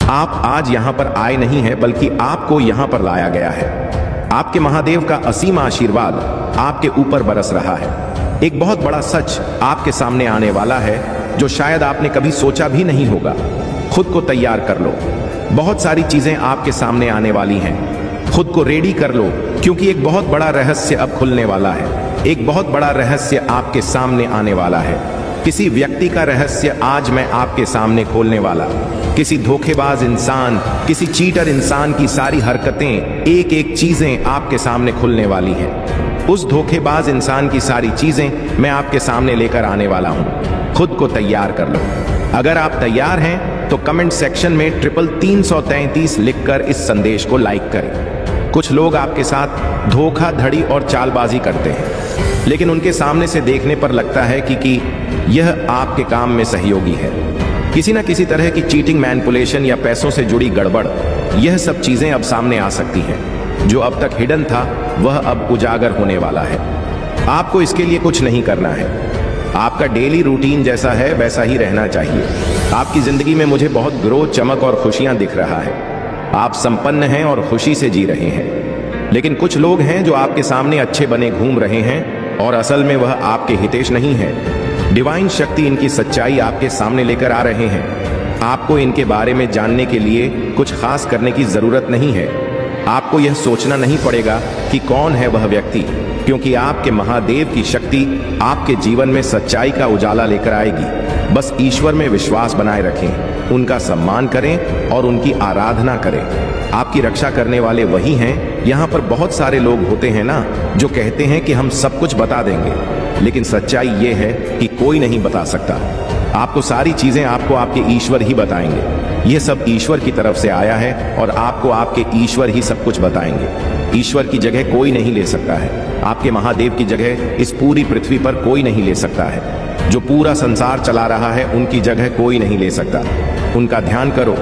आप आज यहाँ पर आए नहीं हैं, बल्कि आपको यहाँ पर लाया गया है। आपके महादेव का असीम आशीर्वाद आपके ऊपर बरस रहा है। एक बहुत बड़ा सच आपके सामने आने वाला है जो शायद आपने कभी सोचा भी नहीं होगा। खुद को तैयार कर लो, बहुत सारी चीजें आपके सामने आने वाली हैं। खुद को रेडी कर लो, क्योंकि एक बहुत बड़ा रहस्य अब खुलने वाला है। एक बहुत बड़ा रहस्य आपके सामने आने वाला है। किसी व्यक्ति का रहस्य आज मैं आपके सामने खोलने वाला। किसी धोखेबाज इंसान, किसी चीटर इंसान की सारी हरकतें, एक एक चीजें आपके सामने खुलने वाली हैं। उस धोखेबाज इंसान की सारी चीजें मैं आपके सामने लेकर आने वाला हूं। खुद को तैयार कर लो। अगर आप तैयार हैं तो कमेंट सेक्शन में 333 लिखकर इस संदेश को लाइक करें। कुछ लोग आपके साथ धोखाधड़ी और चालबाजी करते हैं, लेकिन उनके सामने से देखने पर लगता है कि यह आपके काम में सहयोगी है। किसी न किसी तरह की चीटिंग, मैनिपुलेशन या पैसों से जुड़ी गड़बड़, यह सब चीजें अब सामने आ सकती हैं। जो अब तक हिडन था वह अब उजागर होने वाला है। आपको इसके लिए कुछ नहीं करना है। आपका डेली रूटीन जैसा है वैसा ही रहना चाहिए। आपकी जिंदगी में मुझे बहुत ग्रोथ, चमक और खुशियां दिख रहा है। आप संपन्न हैं और खुशी से जी रहे हैं। लेकिन कुछ लोग हैं जो आपके सामने अच्छे बने घूम रहे हैं और असल में वह आपके हितेश नहीं है। डिवाइन शक्ति इनकी सच्चाई आपके सामने लेकर आ रहे हैं। आपको इनके बारे में जानने के लिए कुछ खास करने की जरूरत नहीं है। आपको यह सोचना नहीं पड़ेगा कि कौन है वह व्यक्ति, क्योंकि आपके महादेव की शक्ति आपके जीवन में सच्चाई का उजाला लेकर आएगी। बस ईश्वर में विश्वास बनाए रखें, उनका सम्मान करें और उनकी आराधना करें। आपकी रक्षा करने वाले वही हैं। यहाँ पर बहुत सारे लोग होते हैं ना, जो कहते हैं कि हम सब कुछ बता देंगे, लेकिन सच्चाई ये है कि कोई नहीं बता सकता। आपको सारी चीजें आपको आपके ईश्वर ही बताएंगे। यह सब ईश्वर की तरफ से आया है और आपको आपके ईश्वर ही सब कुछ बताएंगे। ईश्वर की जगह कोई नहीं ले सकता है। आपके महादेव की जगह इस पूरी पृथ्वी पर कोई नहीं ले सकता है। जो पूरा संसार चला रहा है उनकी जगह कोई नहीं ले सकता। उनका ध्यान करो,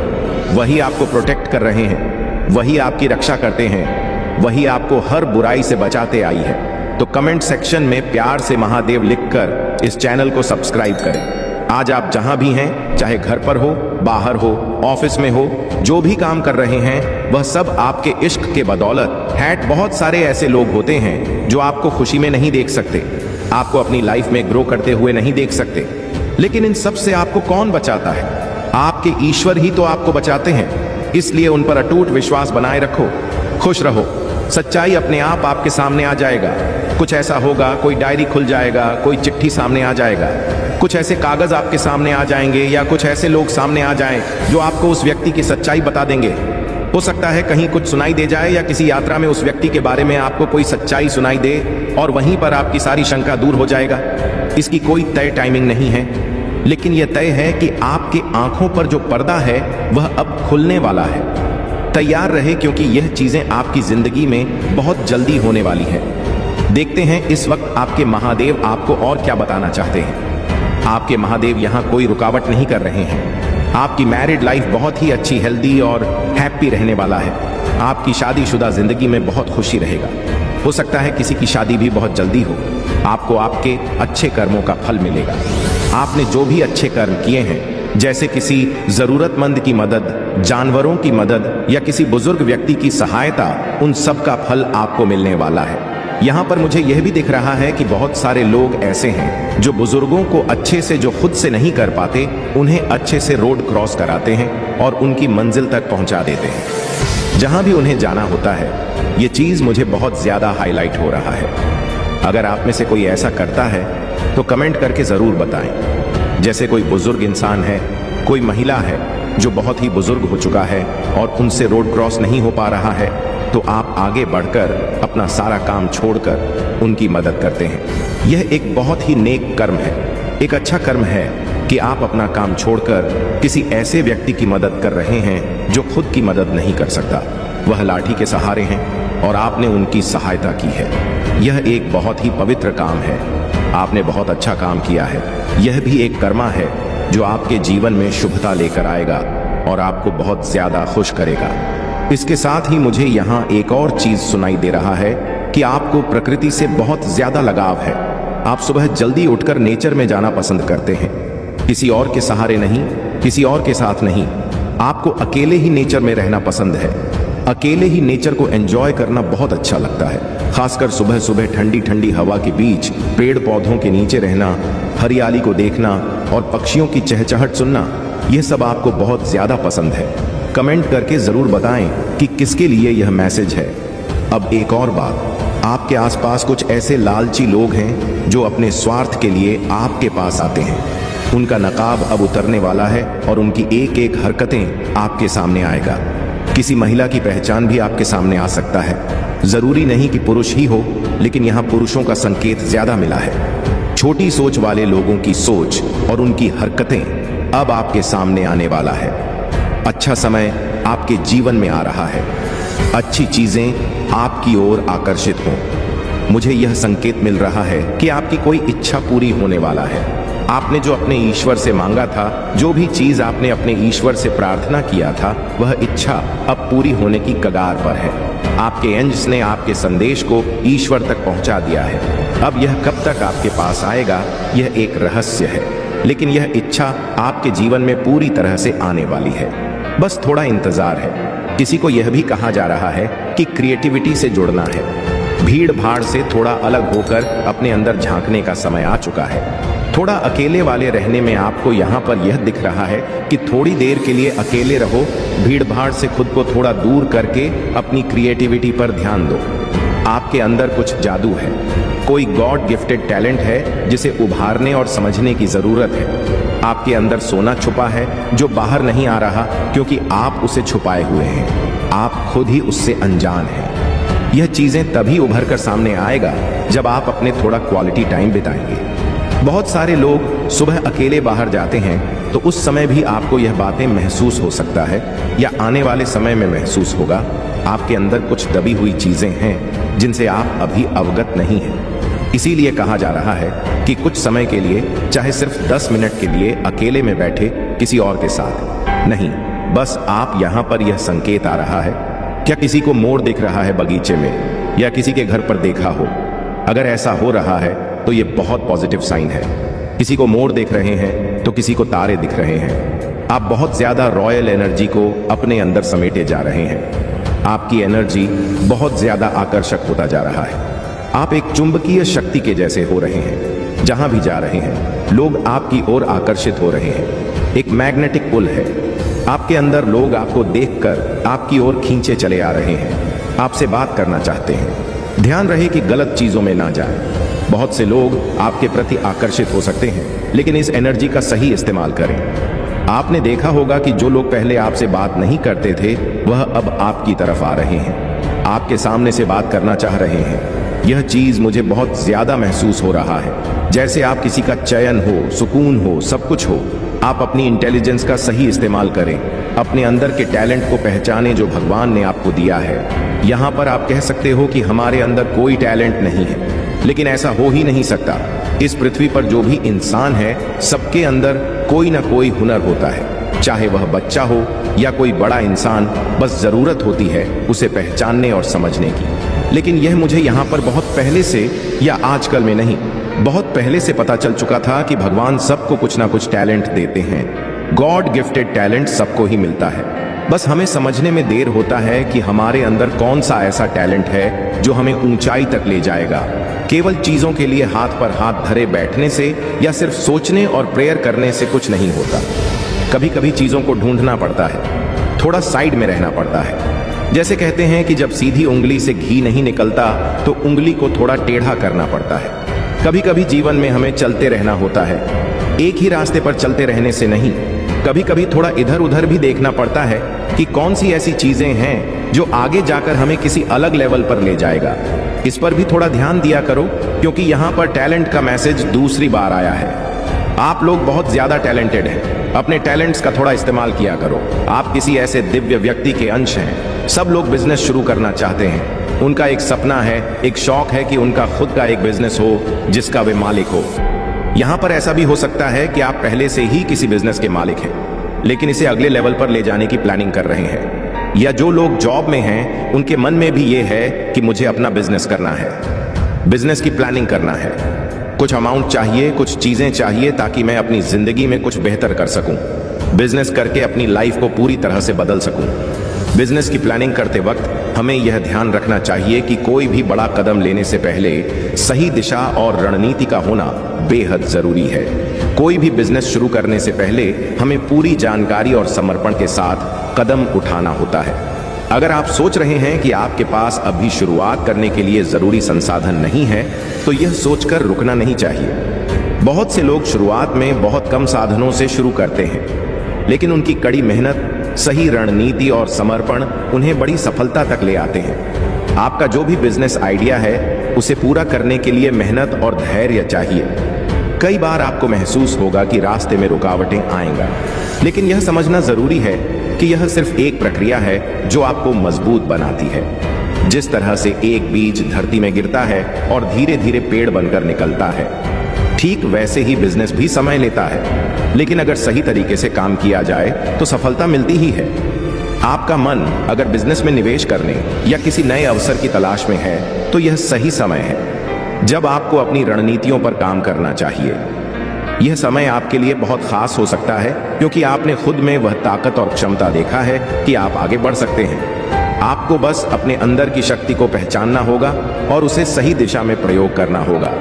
वही आपको प्रोटेक्ट कर रहे हैं, वही आपकी रक्षा करते हैं, वही आपको हर बुराई से बचाते आई है। तो कमेंट सेक्शन में प्यार से महादेव लिखकर इस चैनल को सब्सक्राइब करें। आज आप जहां भी हैं, चाहे घर पर हो, बाहर हो, ऑफिस में हो, जो भी काम कर रहे हैं वह सब आपके इश्क के बदौलत है। बहुत सारे ऐसे लोग होते हैं जो आपको खुशी में नहीं देख सकते, आपको अपनी लाइफ में ग्रो करते हुए नहीं देख सकते, लेकिन इन सब से आपको कौन बचाता है? आपके ईश्वर ही तो आपको बचाते हैं। इसलिए उन पर अटूट विश्वास बनाए रखो। खुश रहो, सच्चाई अपने आप आपके सामने आ जाएगा। कुछ ऐसा होगा, कोई डायरी खुल जाएगा, कोई चिट्ठी सामने आ जाएगा, कुछ ऐसे कागज आपके सामने आ जाएंगे, या कुछ ऐसे लोग सामने आ जाएं जो आपको उस व्यक्ति की सच्चाई बता देंगे। हो सकता है कहीं कुछ सुनाई दे जाए, या किसी यात्रा में उस व्यक्ति के बारे में आपको कोई सच्चाई सुनाई दे और वहीं पर आपकी सारी शंका दूर हो जाएगा। इसकी कोई तय टाइमिंग नहीं है, लेकिन यह तय है कि आपके आंखों पर जो पर्दा है वह अब खुलने वाला है। तैयार रहे, क्योंकि यह चीजें आपकी जिंदगी में बहुत जल्दी होने वाली है। देखते हैं इस वक्त आपके महादेव आपको और क्या बताना चाहते हैं। आपके महादेव यहाँ कोई रुकावट नहीं कर रहे हैं। आपकी मैरिड लाइफ बहुत ही अच्छी, हेल्दी और हैप्पी रहने वाला है। आपकी शादीशुदा जिंदगी में बहुत खुशी रहेगा। हो सकता है किसी की शादी भी बहुत जल्दी हो। आपको आपके अच्छे कर्मों का फल मिलेगा। आपने जो भी अच्छे कर्म किए हैं, जैसे किसी जरूरतमंद की मदद, जानवरों की मदद या किसी बुजुर्ग व्यक्ति की सहायता, उन सब का फल आपको मिलने वाला है। यहाँ पर मुझे यह भी दिख रहा है कि बहुत सारे लोग ऐसे हैं जो बुजुर्गों को अच्छे से, जो खुद से नहीं कर पाते, उन्हें अच्छे से रोड क्रॉस कराते हैं और उनकी मंजिल तक पहुंचा देते हैं जहां भी उन्हें जाना होता है। ये चीज मुझे बहुत ज्यादा हाईलाइट हो रहा है। अगर आप में से कोई ऐसा करता है तो कमेंट करके जरूर बताएं। जैसे कोई बुजुर्ग इंसान है, कोई महिला है जो बहुत ही बुजुर्ग हो चुका है और उनसे रोड क्रॉस नहीं हो पा रहा है, तो आप आगे बढ़कर अपना सारा काम छोड़कर उनकी मदद करते हैं। यह एक बहुत ही नेक कर्म है। एक अच्छा कर्म है कि आप अपना काम छोड़कर किसी ऐसे व्यक्ति की मदद कर रहे हैं जो खुद की मदद नहीं कर सकता। वह लाठी के सहारे हैं और आपने उनकी सहायता की है। यह एक बहुत ही पवित्र काम है। आपने बहुत अच्छा काम किया है। यह भी एक कर्मा है जो आपके जीवन में शुभता लेकर आएगा और आपको बहुत ज्यादा खुश करेगा। इसके साथ ही मुझे यहाँ एक और चीज सुनाई दे रहा है कि आपको प्रकृति से बहुत ज्यादा लगाव है। आप सुबह जल्दी उठकर नेचर में जाना पसंद करते हैं, किसी और के सहारे नहीं, किसी और के साथ नहीं। आपको अकेले ही नेचर में रहना पसंद है। अकेले ही नेचर को एंजॉय करना बहुत अच्छा लगता है। खासकर सुबह सुबह ठंडी ठंडी हवा के बीच पेड़ पौधों के नीचे रहना, हरियाली को देखना और पक्षियों की चहचहट सुनना, यह सब आपको बहुत ज्यादा पसंद है। कमेंट करके जरूर बताएं कि किसके लिए यह मैसेज है। अब एक और बात, आपके आसपास कुछ ऐसे लालची लोग हैं जो अपने स्वार्थ के लिए आपके पास आते हैं। उनका नकाब अब उतरने वाला है और उनकी एक एक हरकतें आपके सामने आएगा। किसी महिला की पहचान भी आपके सामने आ सकता है। जरूरी नहीं कि पुरुष ही हो, लेकिन यहाँ पुरुषों का संकेत ज्यादा मिला है। छोटी सोच वाले लोगों की सोच और उनकी हरकतें अब आपके सामने आने वाला है। अच्छा समय आपके जीवन में आ रहा है। अच्छी चीजें आपकी ओर आकर्षित हों। मुझे यह संकेत मिल रहा है कि आपकी कोई इच्छा पूरी होने वाला है। आपने जो अपने ईश्वर से मांगा था, जो भी चीज आपने अपने ईश्वर से प्रार्थना किया था, वह इच्छा अब पूरी होने की कगार पर है। आपके एंजल्स ने आपके संदेश को ईश्वर तक पहुंचा दिया है। अब यह कब तक आपके पास आएगा, यह एक रहस्य है, लेकिन यह इच्छा आपके जीवन में पूरी तरह से आने वाली है। बस थोड़ा इंतजार है। किसी को यह भी कहा जा रहा है कि क्रिएटिविटी से जुड़ना है। भीड़ भाड़ से थोड़ा अलग होकर अपने अंदर झांकने का समय आ चुका है। थोड़ा अकेले वाले रहने में आपको यहाँ पर यह दिख रहा है कि थोड़ी देर के लिए अकेले रहो, भीड़ भाड़ से खुद को थोड़ा दूर करके अपनी क्रिएटिविटी पर ध्यान दो। आपके अंदर कुछ जादू है, कोई गॉड गिफ्टेड टैलेंट है जिसे उभारने और समझने की जरूरत है। आपके अंदर सोना छुपा है जो बाहर नहीं आ रहा क्योंकि आप उसे छुपाए हुए हैं। आप खुद ही उससे अनजान हैं। यह चीजें तभी उभर कर सामने आएगा जब आप अपने थोड़ा क्वालिटी टाइम बिताएंगे। बहुत सारे लोग सुबह अकेले बाहर जाते हैं, तो उस समय भी आपको यह बातें महसूस हो सकता है या आने वाले समय में महसूस होगा। आपके अंदर कुछ दबी हुई चीजें हैं जिनसे आप अभी अवगत नहीं हैं। इसीलिए कहा जा रहा है कि कुछ समय के लिए, चाहे सिर्फ 10 मिनट के लिए अकेले में बैठे किसी और के साथ नहीं। बस आप यहाँ पर यह संकेत आ रहा है। क्या किसी को मोर दिख रहा है बगीचे में, या किसी के घर पर देखा हो? अगर ऐसा हो रहा है तो ये बहुत पॉजिटिव साइन है। किसी को मोर देख रहे हैं तो किसी को तारे दिख रहे हैं। आप बहुत ज्यादा रॉयल एनर्जी को अपने अंदर समेटे जा रहे हैं। आपकी एनर्जी बहुत ज्यादा आकर्षक होता जा रहा है। आप एक चुंबकीय शक्ति के जैसे हो रहे हैं। जहां भी जा रहे हैं लोग आपकी ओर आकर्षित हो रहे हैं। एक मैग्नेटिक पुल है। आपके अंदर लोग आपको देखकर आपकी ओर खींचे चले आ रहे हैं, आपसे बात करना चाहते हैं। ध्यान रहे कि गलत चीजों में ना जाए। बहुत से लोग आपके प्रति आकर्षित हो सकते हैं, लेकिन इस एनर्जी का सही इस्तेमाल करें। आपने देखा होगा कि जो लोग पहले आपसे बात नहीं करते थे, वह अब आपकी तरफ आ रहे हैं, आपके सामने से बात करना चाह रहे हैं। यह चीज मुझे बहुत ज्यादा महसूस हो रहा है, जैसे आप किसी का चयन हो, सुकून हो, सब कुछ हो। आप अपनी इंटेलिजेंस का सही इस्तेमाल करें, अपने अंदर के टैलेंट को पहचानें जो भगवान ने आपको दिया है। यहाँ पर आप कह सकते हो कि हमारे अंदर कोई टैलेंट नहीं है, लेकिन ऐसा हो ही नहीं सकता। इस पृथ्वी पर जो भी इंसान है, सबके अंदर कोई ना कोई हुनर होता है, चाहे वह बच्चा हो या कोई बड़ा इंसान। बस जरूरत होती है उसे पहचानने और समझने की। लेकिन यह मुझे यहाँ पर बहुत पहले से, या आजकल में नहीं, बहुत पहले से पता चल चुका था कि भगवान सबको कुछ ना कुछ टैलेंट देते हैं। गॉड गिफ्टेड टैलेंट सबको ही मिलता है। बस हमें समझने में देर होता है कि हमारे अंदर कौन सा ऐसा टैलेंट है जो हमें ऊंचाई तक ले जाएगा। केवल चीजों के लिए हाथ पर हाथ धरे बैठने से या सिर्फ सोचने और प्रेयर करने से कुछ नहीं होता। कभी कभी चीजों को ढूंढना पड़ता है, थोड़ा साइड में रहना पड़ता है। जैसे कहते हैं कि जब सीधी उंगली से घी नहीं निकलता तो उंगली को थोड़ा टेढ़ा करना पड़ता है। कभी कभी जीवन में हमें चलते रहना होता है, एक ही रास्ते पर चलते रहने से नहीं। कभी कभी थोड़ा इधर उधर भी देखना पड़ता है कि कौन सी ऐसी चीजें हैं जो आगे जाकर हमें किसी अलग लेवल पर ले जाएगा। इस पर भी थोड़ा ध्यान दिया करो, क्योंकि यहाँ पर टैलेंट का मैसेज दूसरी बार आया है। आप लोग बहुत ज्यादा टैलेंटेड हैं, अपने टैलेंट्स का थोड़ा इस्तेमाल किया करो। आप किसी ऐसे दिव्य व्यक्ति के अंश हैं। सब लोग बिजनेस शुरू करना चाहते हैं। उनका एक सपना है, एक शौक है कि उनका खुद का एक बिजनेस हो जिसका वे मालिक हो। यहाँ पर ऐसा भी हो सकता है कि आप पहले से ही किसी बिजनेस के मालिक हैं, लेकिन इसे अगले लेवल पर ले जाने की प्लानिंग कर रहे हैं। या जो लोग जॉब में हैं, उनके मन में भी ये है कि मुझे अपना बिजनेस करना है, बिजनेस की प्लानिंग करना है। कुछ अमाउंट चाहिए, कुछ चीजें चाहिए ताकि मैं अपनी जिंदगी में कुछ बेहतर कर सकूं। बिजनेस करके अपनी लाइफ को पूरी तरह से बदल सकूं। बिजनेस की प्लानिंग करते वक्त हमें यह ध्यान रखना चाहिए कि कोई भी बड़ा कदम लेने से पहले सही दिशा और रणनीति का होना बेहद जरूरी है। कोई भी बिजनेस शुरू करने से पहले हमें पूरी जानकारी और समर्पण के साथ कदम उठाना होता है। अगर आप सोच रहे हैं कि आपके पास अभी शुरुआत करने के लिए जरूरी संसाधन नहीं है, तो यह सोचकर रुकना नहीं चाहिए। बहुत से लोग शुरुआत में बहुत कम साधनों से शुरू करते हैं, लेकिन उनकी कड़ी मेहनत, सही रणनीति और समर्पण उन्हें बड़ी सफलता तक ले आते हैं। आपका जो भी बिजनेस आइडिया है, उसे पूरा करने के लिए मेहनत और धैर्य चाहिए। कई बार आपको महसूस होगा कि रास्ते में रुकावटें आएंगी, लेकिन यह समझना जरूरी है कि यह सिर्फ एक प्रक्रिया है जो आपको मजबूत बनाती है। जिस तरह से एक बीज धरती में गिरता है और धीरे धीरे पेड़ बनकर निकलता है, ठीक वैसे ही बिजनेस भी समय लेता है, लेकिन अगर सही तरीके से काम किया जाए तो सफलता मिलती ही है। आपका मन अगर बिजनेस में निवेश करने या किसी नए अवसर की तलाश में है, तो यह सही समय है जब आपको अपनी रणनीतियों पर काम करना चाहिए। यह समय आपके लिए बहुत खास हो सकता है, क्योंकि आपने खुद में वह ताकत और क्षमता देखा है कि आप आगे बढ़ सकते हैं। आपको बस अपने अंदर की शक्ति को पहचानना होगा और उसे सही दिशा में प्रयोग करना होगा।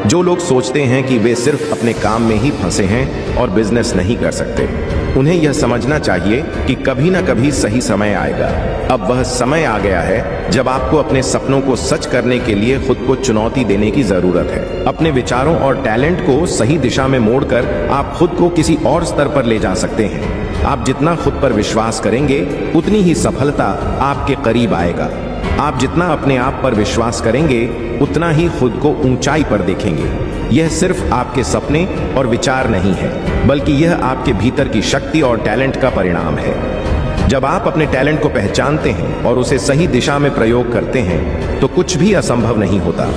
जो लोग सोचते हैं कि वे सिर्फ अपने काम में ही फंसे हैं और बिजनेस नहीं कर सकते, उन्हें यह समझना चाहिए कि कभी ना कभी सही समय आएगा। अब वह समय आ गया है जब आपको अपने सपनों को सच करने के लिए खुद को चुनौती देने की जरूरत है। अपने विचारों और टैलेंट को सही दिशा में मोड़कर आप खुद को किसी और स्तर पर ले जा सकते हैं। आप जितना खुद पर विश्वास करेंगे, उतनी ही सफलता आपके करीब आएगा। आप जितना अपने आप पर विश्वास करेंगे, उतना ही खुद को ऊंचाई पर देखेंगे। यह सिर्फ आपके सपने और विचार नहीं है, बल्कि यह आपके भीतर की शक्ति और टैलेंट का परिणाम है। जब आप अपने टैलेंट को पहचानते हैं और उसे सही दिशा में प्रयोग करते हैं, तो कुछ भी असंभव नहीं होता।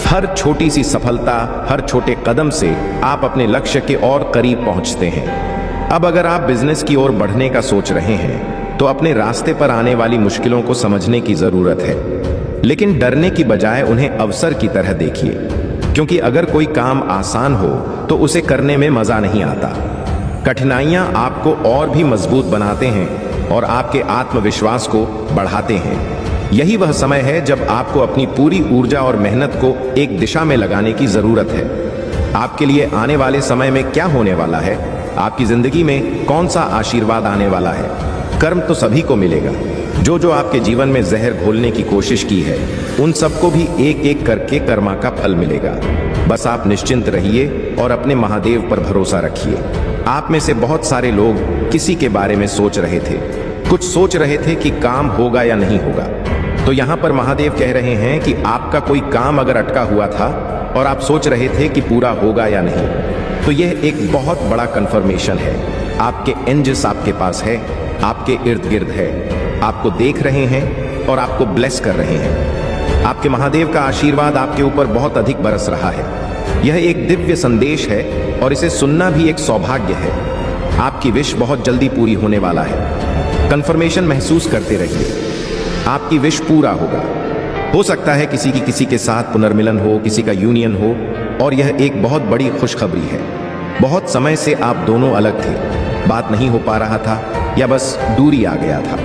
हर छोटी सी सफलता, हर छोटे कदम से आप अपने लक्ष्य के और करीब पहुंचते हैं। अब अगर आप बिजनेस की ओर बढ़ने का सोच रहे हैं, तो अपने रास्ते पर आने वाली मुश्किलों को समझने की जरूरत है, लेकिन डरने की बजाय उन्हें अवसर की तरह देखिए। क्योंकि अगर कोई काम आसान हो तो उसे करने में मजा नहीं आता। कठिनाइयां आपको और भी मजबूत बनाते हैं और आपके आत्मविश्वास को बढ़ाते हैं। यही वह समय है जब आपको अपनी पूरी ऊर्जा और मेहनत को एक दिशा में लगाने की जरूरत है। आपके लिए आने वाले समय में क्या होने वाला है, आपकी जिंदगी में कौन सा आशीर्वाद आने वाला है, कर्म तो सभी को मिलेगा। जो आपके जीवन में जहर घोलने की कोशिश की है, उन सबको भी एक एक करके कर्मा का फल मिलेगा। बस आप निश्चिंत रहिए और अपने महादेव पर भरोसा रखिए। आप में से बहुत सारे लोग किसी के बारे में सोच रहे थे, कुछ सोच रहे थे कि काम होगा या नहीं होगा। तो यहाँ पर महादेव कह रहे हैं कि आपका कोई काम अगर अटका हुआ था और आप सोच रहे थे कि पूरा होगा या नहीं, तो यह एक बहुत बड़ा कंफर्मेशन है। आपके एंजल्स आपके पास है, आपके इर्द गिर्द है, आपको देख रहे हैं और आपको ब्लेस कर रहे हैं। आपके महादेव का आशीर्वाद आपके ऊपर बहुत अधिक बरस रहा है। यह एक दिव्य संदेश है और इसे सुनना भी एक सौभाग्य है। आपकी विश बहुत जल्दी पूरी होने वाला है। कंफर्मेशन महसूस करते रहिए, आपकी विश पूरा होगा। हो सकता है किसी के साथ पुनर्मिलन हो, किसी का यूनियन हो, और यह एक बहुत बड़ी खुशखबरी है। बहुत समय से आप दोनों अलग थे, बात नहीं हो पा रहा था या बस दूरी आ गया था,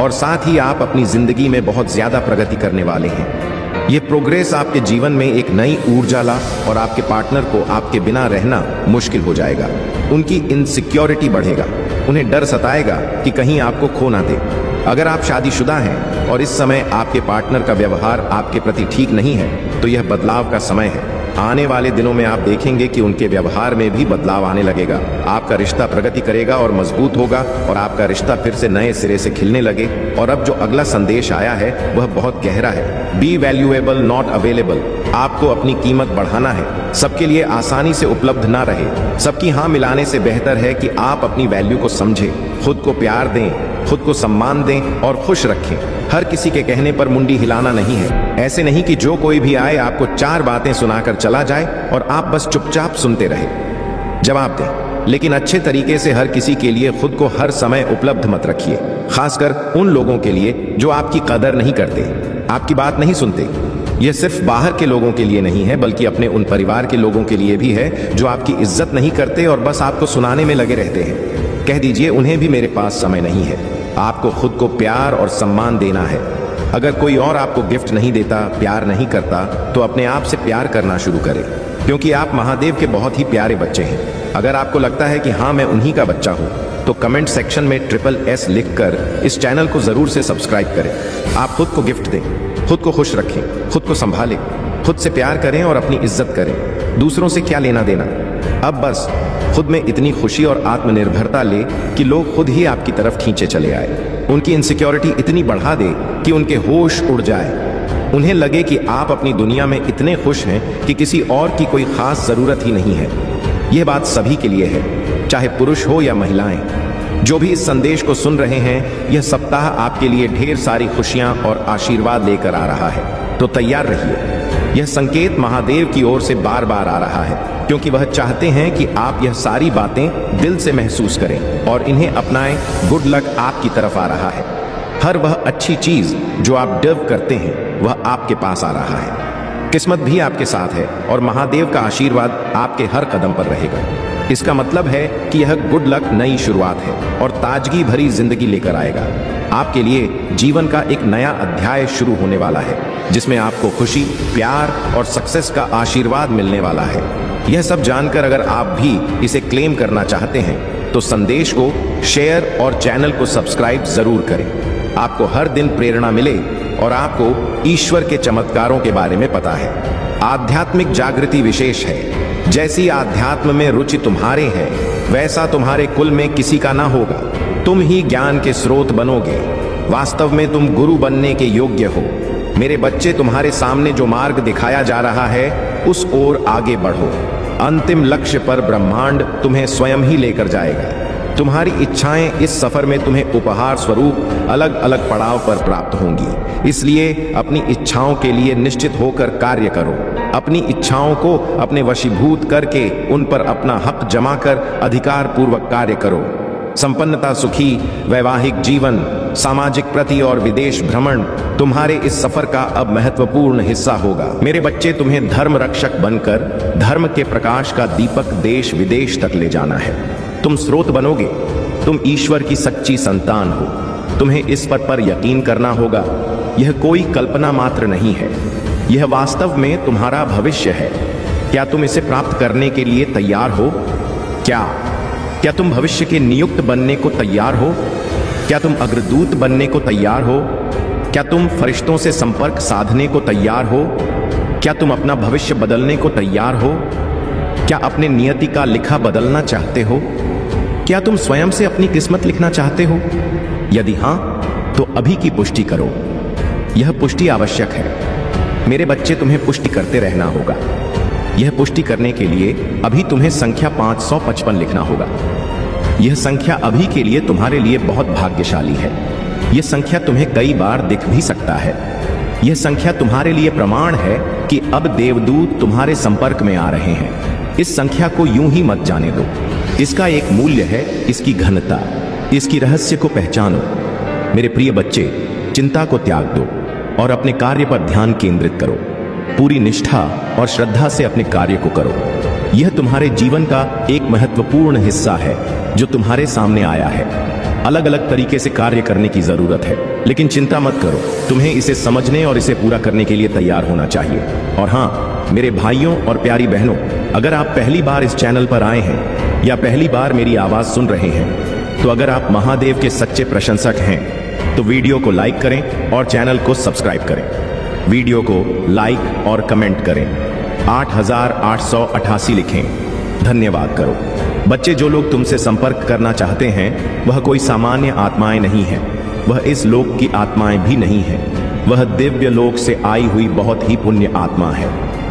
और साथ ही आप अपनी जिंदगी में बहुत ज्यादा प्रगति करने वाले हैं। ये प्रोग्रेस आपके जीवन में एक नई ऊर्जा ला और आपके पार्टनर को आपके बिना रहना मुश्किल हो जाएगा। उनकी इनसिक्योरिटी बढ़ेगा, उन्हें डर सताएगा कि कहीं आपको खो ना दे। अगर आप शादीशुदा हैं और इस समय आपके पार्टनर का व्यवहार आपके प्रति ठीक नहीं है, तो यह बदलाव का समय है। आने वाले दिनों में आप देखेंगे कि उनके व्यवहार में भी बदलाव आने लगेगा। आपका रिश्ता प्रगति करेगा और मजबूत होगा, और आपका रिश्ता फिर से नए सिरे से खिलने लगे। और अब जो अगला संदेश आया है वह बहुत गहरा है। B valuable not available. आपको अपनी कीमत बढ़ाना है। सबके लिए आसानी से उपलब्ध ना रहे। सबकी हाँ मिलाने से बेहतर है कि आप अपनी वैल्यू को समझें, खुद को प्यार दें, खुद को सम्मान दें और खुश रखें। हर किसी के कहने पर मुंडी हिलाना नहीं है। ऐसे नहीं कि जो कोई भी आए आपको 4 बातें सुनाकर चला जाए और आप बस चुपचाप सुनते रहे। जवाब दें, लेकिन अच्छे तरीके से। हर किसी के लिए खुद को हर समय उपलब्ध मत रखिए, खासकर उन लोगों के लिए जो आपकी कदर नहीं करते, आपकी बात नहीं सुनते। यह सिर्फ बाहर के लोगों के लिए नहीं है, बल्कि अपने उन परिवार के लोगों के लिए भी है जो आपकी इज्जत नहीं करते और बस आपको सुनाने में लगे रहते हैं। कह दीजिए उन्हें भी मेरे पास समय नहीं है। आपको खुद को प्यार और सम्मान देना है। अगर कोई और आपको गिफ्ट नहीं देता, प्यार नहीं करता, तो अपने आप से प्यार करना शुरू करें, क्योंकि आप महादेव के बहुत ही प्यारे बच्चे हैं। अगर आपको लगता है कि हाँ मैं उन्हीं का बच्चा हूँ, तो कमेंट सेक्शन में SSS लिखकर इस चैनल को जरूर से सब्सक्राइब करें। आप खुद को गिफ्ट दें, खुद को खुश रखें, खुद को संभालें, खुद से प्यार करें और अपनी इज्जत करें। दूसरों से क्या लेना देना। अब बस खुद में इतनी खुशी और आत्मनिर्भरता ले कि लोग खुद ही आपकी तरफ खींचे चले आए। उनकी इनसिक्योरिटी इतनी बढ़ा दे कि उनके होश उड़ जाए। उन्हें लगे कि आप अपनी दुनिया में इतने खुश हैं कि किसी और की कोई खास जरूरत ही नहीं है। यह बात सभी के लिए है, चाहे पुरुष हो या महिलाएं। जो भी इस संदेश को सुन रहे हैं, यह सप्ताह आपके लिए ढेर सारी खुशियां और आशीर्वाद लेकर आ रहा है, तो तैयार रहिए। यह संकेत महादेव की ओर से बार बार आ रहा है, क्योंकि वह चाहते हैं कि आप यह सारी बातें दिल से महसूस करें और इन्हें अपनाएं। गुड लक आपकी तरफ आ रहा है। हर वह अच्छी चीज जो आप डिजर्व करते हैं, वह आपके पास आ रहा है। किस्मत भी आपके साथ है और महादेव का आशीर्वाद आपके हर कदम पर रहेगा। इसका मतलब है कि यह गुड लक नई शुरुआत है और ताजगी भरी जिंदगी लेकर आएगा। आपके लिए जीवन का एक नया अध्याय शुरू होने वाला है, जिसमें आपको खुशी, प्यार और सक्सेस का आशीर्वाद मिलने वाला है। यह सब जानकर अगर आप भी इसे क्लेम करना चाहते हैं, तो संदेश को शेयर और चैनल को सब्सक्राइब जरूर करें। आपको हर दिन प्रेरणा मिले और आपको ईश्वर के चमत्कारों के बारे में पता है। आध्यात्मिक जागृति विशेष है। जैसी आध्यात्म में रुचि तुम्हारे है, वैसा तुम्हारे कुल में किसी का ना होगा। तुम ही ज्ञान के स्रोत बनोगे। वास्तव में तुम गुरु बनने के योग्य हो। मेरे बच्चे, तुम्हारे सामने जो मार्ग दिखाया जा रहा है, उस ओर आगे बढ़ो। अंतिम लक्ष्य पर ब्रह्मांड तुम्हें स्वयं ही लेकर जाएगा। तुम्हारी इच्छाएं इस सफर में तुम्हें उपहार स्वरूप अलग अलग पड़ाव पर प्राप्त होंगी। इसलिए अपनी इच्छाओं के लिए निश्चित होकर कार्य करो। अपनी इच्छाओं को अपने वशीभूत करके उन पर अपना हक जमा कर अधिकार पूर्वक कार्य करो। संपन्नता, सुखी वैवाहिक जीवन, सामाजिक प्रति और विदेश भ्रमण तुम्हारे इस सफर का अब महत्वपूर्ण हिस्सा होगा। मेरे बच्चे, तुम्हें धर्म रक्षक बनकर धर्म के प्रकाश का दीपक देश विदेश तक ले जाना है। तुम स्रोत बनोगे। तुम ईश्वर की सच्ची संतान हो। तुम्हें इस पर यकीन करना होगा। यह कोई कल्पना मात्र नहीं है, यह वास्तव में तुम्हारा भविष्य है। क्या तुम इसे प्राप्त करने के लिए तैयार हो? क्या तुम भविष्य के नियुक्त बनने को तैयार हो? क्या तुम अग्रदूत बनने को तैयार हो? क्या तुम फरिश्तों से संपर्क साधने को तैयार हो? क्या तुम अपना भविष्य बदलने को तैयार हो? क्या अपने नियति का लिखा बदलना चाहते हो? क्या तुम स्वयं से अपनी किस्मत लिखना चाहते हो? यदि हां, तो अभी की पुष्टि करो। यह पुष्टि आवश्यक है। मेरे बच्चे, तुम्हें पुष्टि करते रहना होगा। यह पुष्टि करने के लिए अभी तुम्हें संख्या 555 लिखना होगा। यह संख्या अभी के लिए तुम्हारे लिए बहुत भाग्यशाली है। यह संख्या तुम्हें कई बार दिख भी सकता है। यह संख्या तुम्हारे लिए प्रमाण है कि अब देवदूत तुम्हारे संपर्क में आ रहे हैं। इस संख्या को यूं ही मत जाने दो। इसका एक मूल्य है, इसकी घनता। इसकी रहस्य को पहचानो। मेरे प्रिय बच्चे, चिंता को त्याग दो और अपने कार्य पर ध्यान केंद्रित करो। पूरी निष्ठा और श्रद्धा से अपने कार्य को करो। यह तुम्हारे जीवन का एक महत्वपूर्ण हिस्सा है जो तुम्हारे सामने आया है। अलग अलग तरीके से कार्य करने की जरूरत है, लेकिन चिंता मत करो। तुम्हें इसे समझने और इसे पूरा करने के लिए तैयार होना चाहिए। और हाँ, मेरे भाइयों और प्यारी बहनों, अगर आप पहली बार इस चैनल पर आए हैं या पहली बार मेरी आवाज सुन रहे हैं, तो अगर आप महादेव के सच्चे प्रशंसक हैं, तो वीडियो को लाइक करें और चैनल को सब्सक्राइब करें। वीडियो को लाइक और कमेंट करें। 8888 लिखें। धन्यवाद करो। बच्चे, जो लोग तुमसे संपर्क करना चाहते हैं, वह कोई सामान्य आत्माएं नहीं है। वह इस लोक की आत्माएं भी नहीं है। वह दिव्य लोक से आई हुई बहुत ही पुण्य आत्मा है।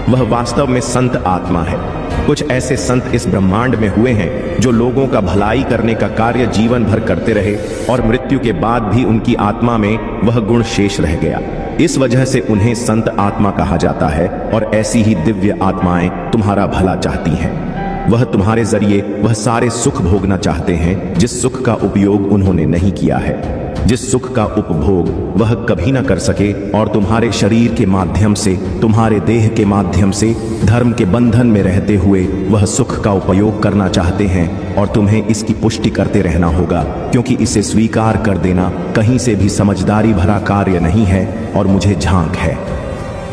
वह वास्तव में संत आत्मा है। कुछ ऐसे संत इस ब्रह्मांड में हुए हैं जो लोगों का भलाई करने का कार्य जीवन भर करते रहे और मृत्यु के बाद भी उनकी आत्मा में वह गुण शेष रह गया। इस वजह से उन्हें संत आत्मा कहा जाता है। और ऐसी ही दिव्य आत्माएं तुम्हारा भला चाहती हैं। वह तुम्हारे जरिए वह सारे सुख भोगना चाहते हैं जिस सुख का उपयोग उन्होंने नहीं किया है। जिस सुख का उपभोग वह कभी न कर सके, और तुम्हारे शरीर के माध्यम से, तुम्हारे देह के माध्यम से धर्म के बंधन में रहते हुए वह सुख का उपयोग करना चाहते हैं, और तुम्हें इसकी पुष्टि करते रहना होगा, क्योंकि इसे स्वीकार कर देना कहीं से भी समझदारी भरा कार्य नहीं है और मुझे झांक है।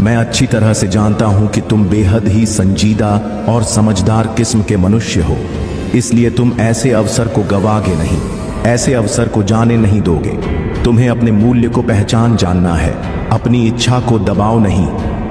मैं अच्छी तरह से जानता हूं कि तुम बेहद ही संजीदा और समझदार किस्म के मनुष्य हो, इसलिए तुम ऐसे अवसर को गवाओगे नहीं, ऐसे अवसर को जाने नहीं दोगे। तुम्हें अपने मूल्य को पहचान जानना है, अपनी इच्छा को दबाओ नहीं।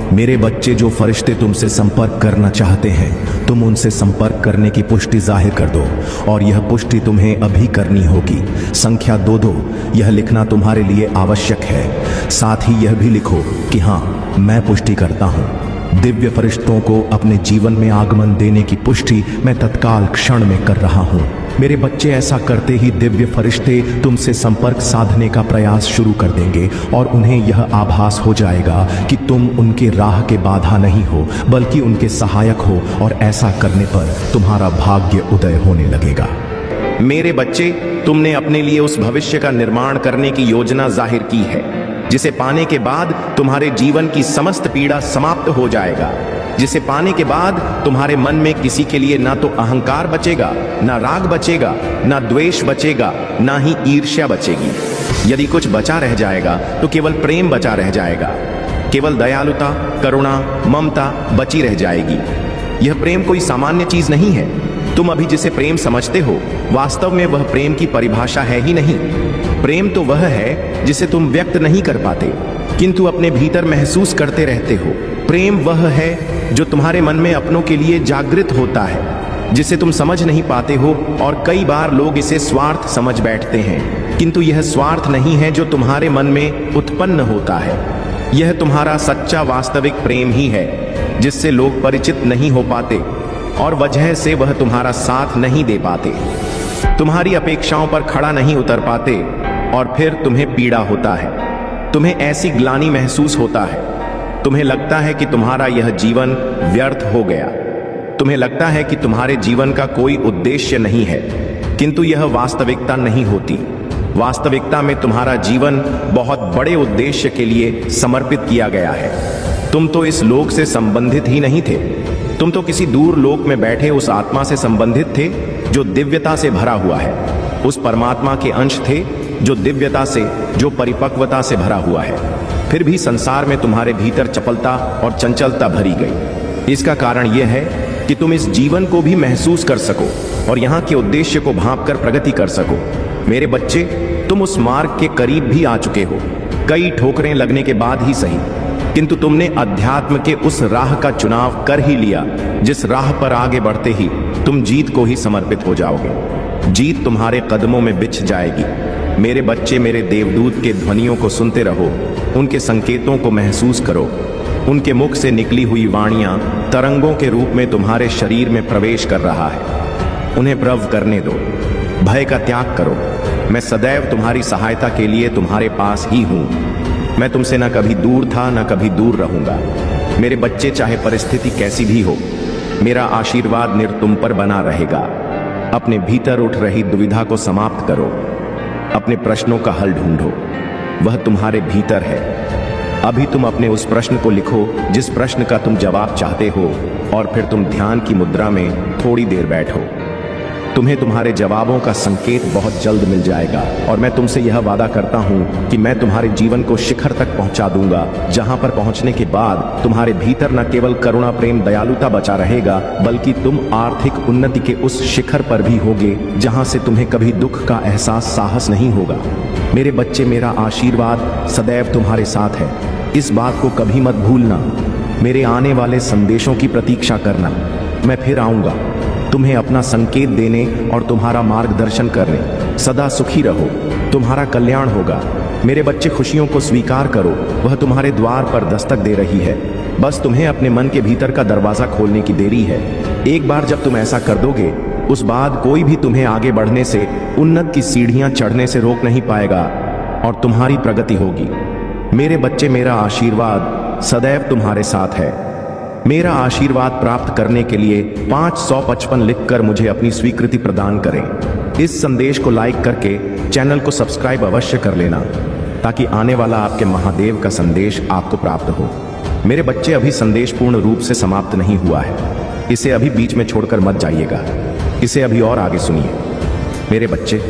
मेरे बच्चे, जो फरिश्ते तुमसे संपर्क करना चाहते हैं, तुम उनसे संपर्क करने की पुष्टि जाहिर कर दो, और यह पुष्टि तुम्हें अभी करनी होगी। संख्या 2 यह लिखना तुम्हारे लिए आवश्यक है। साथ ही यह भी लिखो कि हाँ, मैं पुष्टि करता हूँ। दिव्य फरिश्तों को अपने जीवन में आगमन देने की पुष्टि मैं तत्काल क्षण में कर रहा हूँ। मेरे बच्चे, ऐसा करते ही दिव्य फरिश्ते तुमसे संपर्क साधने का प्रयास शुरू कर देंगे, और उन्हें यह आभास हो जाएगा कि तुम उनके राह के बाधा नहीं हो, बल्कि उनके सहायक हो, और ऐसा करने पर तुम्हारा भाग्य उदय होने लगेगा। मेरे बच्चे, तुमने अपने लिए उस भविष्य का निर्माण करने की योजना जाहिर की है, जिसे पाने के बाद तुम्हारे जीवन की समस्त पीड़ा समाप्त हो जाएगा, जिसे पाने के बाद तुम्हारे मन में किसी के लिए ना तो अहंकार बचेगा, ना राग बचेगा, ना द्वेष बचेगा, ना ही ईर्ष्या बचेगी। यदि कुछ बचा रह जाएगा तो केवल प्रेम बचा रह जाएगा। केवल दयालुता, करुणा, ममता बची रह जाएगी। यह प्रेम कोई सामान्य चीज नहीं है। तुम अभी जिसे प्रेम समझते हो, वास्तव में वह प्रेम की परिभाषा है ही नहीं। प्रेम तो वह है जिसे तुम व्यक्त नहीं कर पाते, किंतु अपने भीतर महसूस करते रहते हो। प्रेम वह है जो तुम्हारे मन में अपनों के लिए जागृत होता है, जिसे तुम समझ नहीं पाते हो, और कई बार लोग इसे स्वार्थ समझ बैठते हैं, किंतु यह स्वार्थ नहीं है जो तुम्हारे मन में उत्पन्न होता है। यह तुम्हारा सच्चा वास्तविक प्रेम ही है, जिससे लोग परिचित नहीं हो पाते, और वजह से वह तुम्हारा साथ नहीं दे पाते, तुम्हारी अपेक्षाओं पर खड़ा नहीं उतर पाते, और फिर तुम्हें पीड़ा होता है। तुम्हें ऐसी ग्लानि महसूस होता है, तुम्हें लगता है कि तुम्हारा यह जीवन व्यर्थ हो गया। तुम्हें लगता है कि तुम्हारे जीवन का कोई उद्देश्य नहीं है, किंतु यह वास्तविकता नहीं होती। वास्तविकता में तुम्हारा जीवन बहुत बड़े उद्देश्य के लिए समर्पित किया गया है। तुम तो इस लोक से संबंधित ही नहीं थे, तुम तो किसी दूर लोक में बैठे उस आत्मा से संबंधित थे जो दिव्यता से भरा हुआ है। उस परमात्मा के अंश थे जो दिव्यता से, जो परिपक्वता से भरा हुआ है। फिर भी संसार में तुम्हारे भीतर चपलता और चंचलता भरी गई। इसका कारण यह है कि तुम इस जीवन को भी महसूस कर सको और यहाँ के उद्देश्य को भांपकर प्रगति कर सको। मेरे बच्चे, तुम उस मार्ग के करीब भी आ चुके हो, कई ठोकरें लगने के बाद ही सही, किंतु तुमने अध्यात्म के उस राह का चुनाव कर ही लिया, जिस राह पर आगे बढ़ते ही तुम जीत को ही समर्पित हो जाओगे। जीत तुम्हारे कदमों में बिछ जाएगी। मेरे बच्चे, मेरे देवदूत के ध्वनियों को सुनते रहो, उनके संकेतों को महसूस करो। उनके मुख से निकली हुई वाणियां तरंगों के रूप में तुम्हारे शरीर में प्रवेश कर रहा है। उन्हें प्रव करने दो, भय का त्याग करो। मैं सदैव तुम्हारी सहायता के लिए तुम्हारे पास ही हूं। मैं तुमसे न कभी दूर था, न कभी दूर रहूंगा। मेरे बच्चे, चाहे परिस्थिति कैसी भी हो, मेरा आशीर्वाद तुम पर बना रहेगा। अपने भीतर उठ रही दुविधा को समाप्त करो, अपने प्रश्नों का हल ढूंढो, वह तुम्हारे भीतर है। अभी तुम अपने उस प्रश्न को लिखो जिस प्रश्न का तुम जवाब चाहते हो, और फिर तुम ध्यान की मुद्रा में थोड़ी देर बैठो। तुम्हें तुम्हारे जवाबों का संकेत बहुत जल्द मिल जाएगा, और मैं तुमसे यह वादा करता हूं कि मैं तुम्हारे जीवन को शिखर तक पहुंचा दूंगा, जहां पर पहुंचने के बाद तुम्हारे भीतर न केवल करुणा, प्रेम, दयालुता बचा रहेगा, बल्कि तुम आर्थिक उन्नति के उस शिखर पर भी होगे जहां से तुम्हें कभी दुख का एहसास, साहस नहीं होगा। मेरे बच्चे, मेरा आशीर्वाद सदैव तुम्हारे साथ है। इस बात को कभी मत भूलना। मेरे आने वाले संदेशों की प्रतीक्षा करना। मैं फिर आऊंगा तुम्हें अपना संकेत देने और तुम्हारा मार्गदर्शन करने। सदा सुखी रहो, तुम्हारा कल्याण होगा। मेरे बच्चे, खुशियों को स्वीकार करो, वह तुम्हारे द्वार पर दस्तक दे रही है। बस तुम्हें अपने मन के भीतर का दरवाजा खोलने की देरी है। एक बार जब तुम ऐसा कर दोगे, उस बाद कोई भी तुम्हें आगे बढ़ने से, उन्नत की सीढ़ियां चढ़ने से रोक नहीं पाएगा, और तुम्हारी प्रगति होगी। मेरे बच्चे, मेरा आशीर्वाद सदैव तुम्हारे साथ है। मेरा आशीर्वाद प्राप्त करने के लिए 555 लिखकर मुझे अपनी स्वीकृति प्रदान करें। इस संदेश को लाइक करके चैनल को सब्सक्राइब अवश्य कर लेना, ताकि आने वाला आपके महादेव का संदेश आपको प्राप्त हो। मेरे बच्चे, अभी संदेश पूर्ण रूप से समाप्त नहीं हुआ है। इसे अभी बीच में छोड़कर मत जाइएगा, इसे अभी और आगे सुनिए। मेरे बच्चे,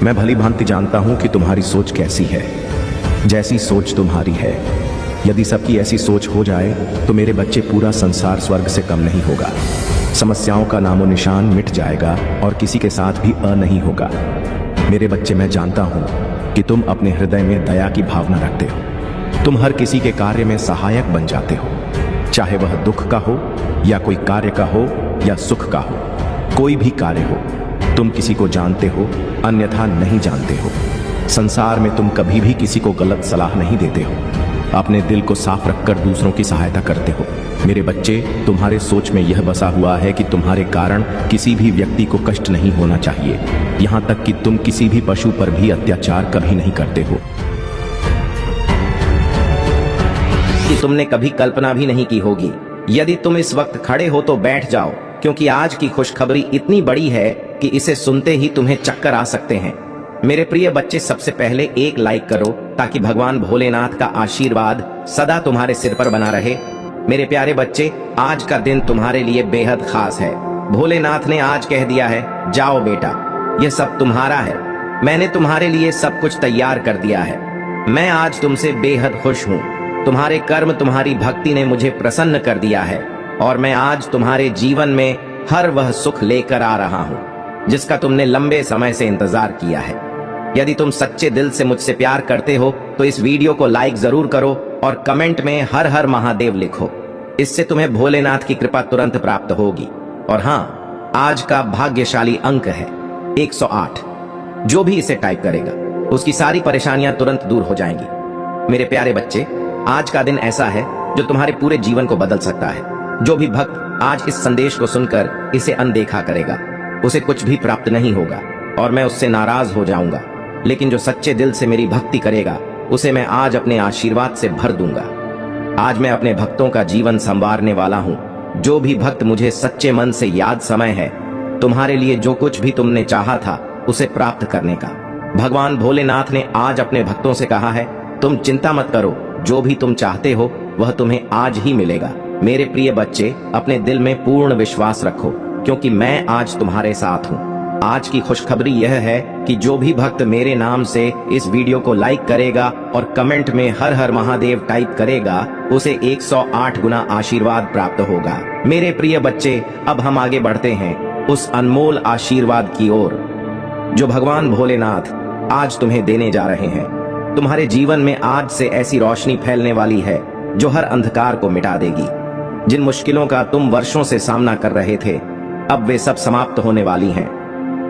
मैं भली भांति जानता हूं कि तुम्हारी सोच कैसी है। जैसी सोच तुम्हारी है, यदि सबकी ऐसी सोच हो जाए तो मेरे बच्चे पूरा संसार स्वर्ग से कम नहीं होगा। समस्याओं का नामो निशान मिट जाएगा और किसी के साथ भी नहीं होगा। मेरे बच्चे, मैं जानता हूं कि तुम अपने हृदय में दया की भावना रखते हो। तुम हर किसी के कार्य में सहायक बन जाते हो, चाहे वह दुख का हो या कोई कार्य का हो या सुख का हो। कोई भी कार्य हो, तुम किसी को जानते हो, अन्यथा नहीं जानते हो। संसार में तुम कभी भी किसी को गलत सलाह नहीं देते हो। अपने दिल को साफ रखकर दूसरों की सहायता करते हो। मेरे बच्चे, तुम्हारे सोच में यह बसा हुआ है कि तुम्हारे कारण किसी भी व्यक्ति को कष्ट नहीं होना चाहिए। यहाँ तक कि तुम किसी भी पशु पर भी अत्याचार कभी नहीं करते हो। कि तुमने कभी कल्पना भी नहीं की होगी। यदि तुम इस वक्त खड़े हो तो बैठ जाओ, क्योंकि आज की खुशखबरी इतनी बड़ी है कि इसे सुनते ही तुम्हें चक्कर आ सकते हैं। मेरे प्रिय बच्चे, सबसे पहले एक लाइक करो ताकि भगवान भोलेनाथ का आशीर्वाद सदा तुम्हारे सिर पर बना रहे। मेरे प्यारे बच्चे, आज का दिन तुम्हारे लिए बेहद खास है। भोलेनाथ ने आज कह दिया है, जाओ बेटा, यह सब तुम्हारा है। मैंने तुम्हारे लिए सब कुछ तैयार कर दिया है। मैं आज तुमसे बेहद खुश हूँ। तुम्हारे कर्म, तुम्हारी भक्ति ने मुझे प्रसन्न कर दिया है और मैं आज तुम्हारे जीवन में हर वह सुख लेकर आ रहा हूँ जिसका तुमने लंबे समय से इंतजार किया है। यदि तुम सच्चे दिल से मुझसे प्यार करते हो तो इस वीडियो को लाइक जरूर करो और कमेंट में हर हर महादेव लिखो। इससे तुम्हें भोलेनाथ की कृपा तुरंत प्राप्त होगी। और हाँ, आज का भाग्यशाली अंक है 108। जो भी इसे टाइप करेगा उसकी सारी परेशानियां तुरंत दूर हो जाएंगी। मेरे प्यारे बच्चे, आज का दिन ऐसा है जो तुम्हारे पूरे जीवन को बदल सकता है। जो भी भक्त आज इस संदेश को सुनकर इसे अनदेखा करेगा, उसे कुछ भी प्राप्त नहीं होगा और मैं उससे नाराज हो जाऊंगा। लेकिन जो सच्चे दिल से मेरी भक्ति करेगा, उसे मैं आज अपने आशीर्वाद से भर दूंगा। आज मैं अपने भक्तों का जीवन संवारने वाला हूँ। जो भी भक्त मुझे सच्चे मन से याद समय है तुम्हारे लिए जो कुछ भी तुमने चाहा था उसे प्राप्त करने का। भगवान भोलेनाथ ने आज अपने भक्तों से कहा है, तुम चिंता मत करो, जो भी तुम चाहते हो वह तुम्हें आज ही मिलेगा। मेरे प्रिय बच्चे, अपने दिल में पूर्ण विश्वास रखो, क्योंकि मैं आज तुम्हारे साथ हूँ। आज की खुशखबरी यह है कि जो भी भक्त मेरे नाम से इस वीडियो को लाइक करेगा और कमेंट में हर हर महादेव टाइप करेगा, उसे 108 गुना आशीर्वाद प्राप्त होगा। मेरे प्रिय बच्चे, अब हम आगे बढ़ते हैं उस अनमोल आशीर्वाद की ओर जो भगवान भोलेनाथ आज तुम्हें देने जा रहे हैं। तुम्हारे जीवन में आज से ऐसी रोशनी फैलने वाली है जो हर अंधकार को मिटा देगी। जिन मुश्किलों का तुम वर्षों से सामना कर रहे थे, अब वे सब समाप्त होने वाली हैं।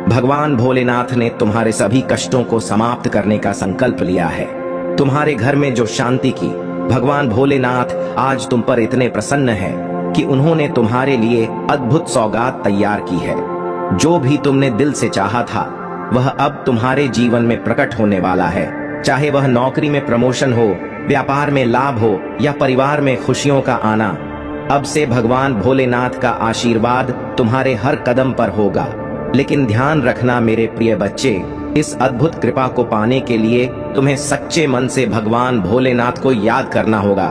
भगवान भोलेनाथ ने तुम्हारे सभी कष्टों को समाप्त करने का संकल्प लिया है। तुम्हारे घर में जो शांति की भगवान भोलेनाथ आज तुम पर इतने प्रसन्न है कि उन्होंने तुम्हारे लिए अद्भुत सौगात तैयार की है। जो भी तुमने दिल से चाहा था वह अब तुम्हारे जीवन में प्रकट होने वाला है। चाहे वह नौकरी में प्रमोशन हो, व्यापार में लाभ हो या परिवार में खुशियों का आना, अब से भगवान भोलेनाथ का आशीर्वाद तुम्हारे हर कदम पर होगा। लेकिन ध्यान रखना मेरे प्रिय बच्चे, इस अद्भुत कृपा को पाने के लिए तुम्हें सच्चे मन से भगवान भोलेनाथ को याद करना होगा।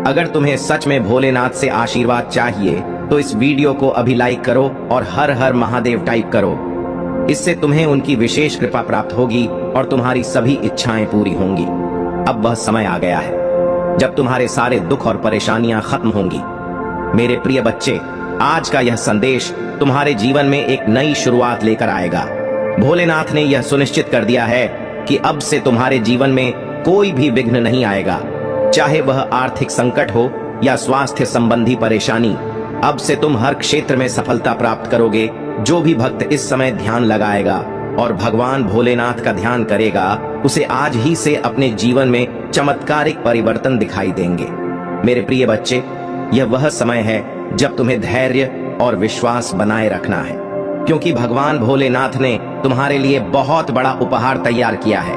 अगर तुम्हें सच में भोलेनाथ से आशीर्वाद चाहिए तो इस वीडियो को अभी लाइक करो और हर हर महादेव टाइप करो। इससे तुम्हें उनकी विशेष कृपा प्राप्त होगी और तुम्हारी सभी इच्छाएं पूरी होंगी। अब वह समय आ गया है जब तुम्हारे सारे दुख और परेशानियां खत्म होंगी। मेरे प्रिय बच्चे, आज का यह संदेश तुम्हारे जीवन में एक नई शुरुआत लेकर आएगा। भोलेनाथ ने यह सुनिश्चित कर दिया है कि अब से तुम्हारे जीवन में कोई भी विघ्न नहीं आएगा। चाहे वह आर्थिक संकट हो या स्वास्थ्य संबंधी परेशानी, अब से तुम हर क्षेत्र में सफलता प्राप्त करोगे। जो भी भक्त इस समय ध्यान लगाएगा और भगवान भोलेनाथ का ध्यान करेगा, उसे आज ही से अपने जीवन में चमत्कारिक परिवर्तन दिखाई देंगे। मेरे प्रिय बच्चे, यह वह समय है जब तुम्हें धैर्य और विश्वास बनाए रखना है, क्योंकि भगवान भोलेनाथ ने तुम्हारे लिए बहुत बड़ा उपहार तैयार किया है।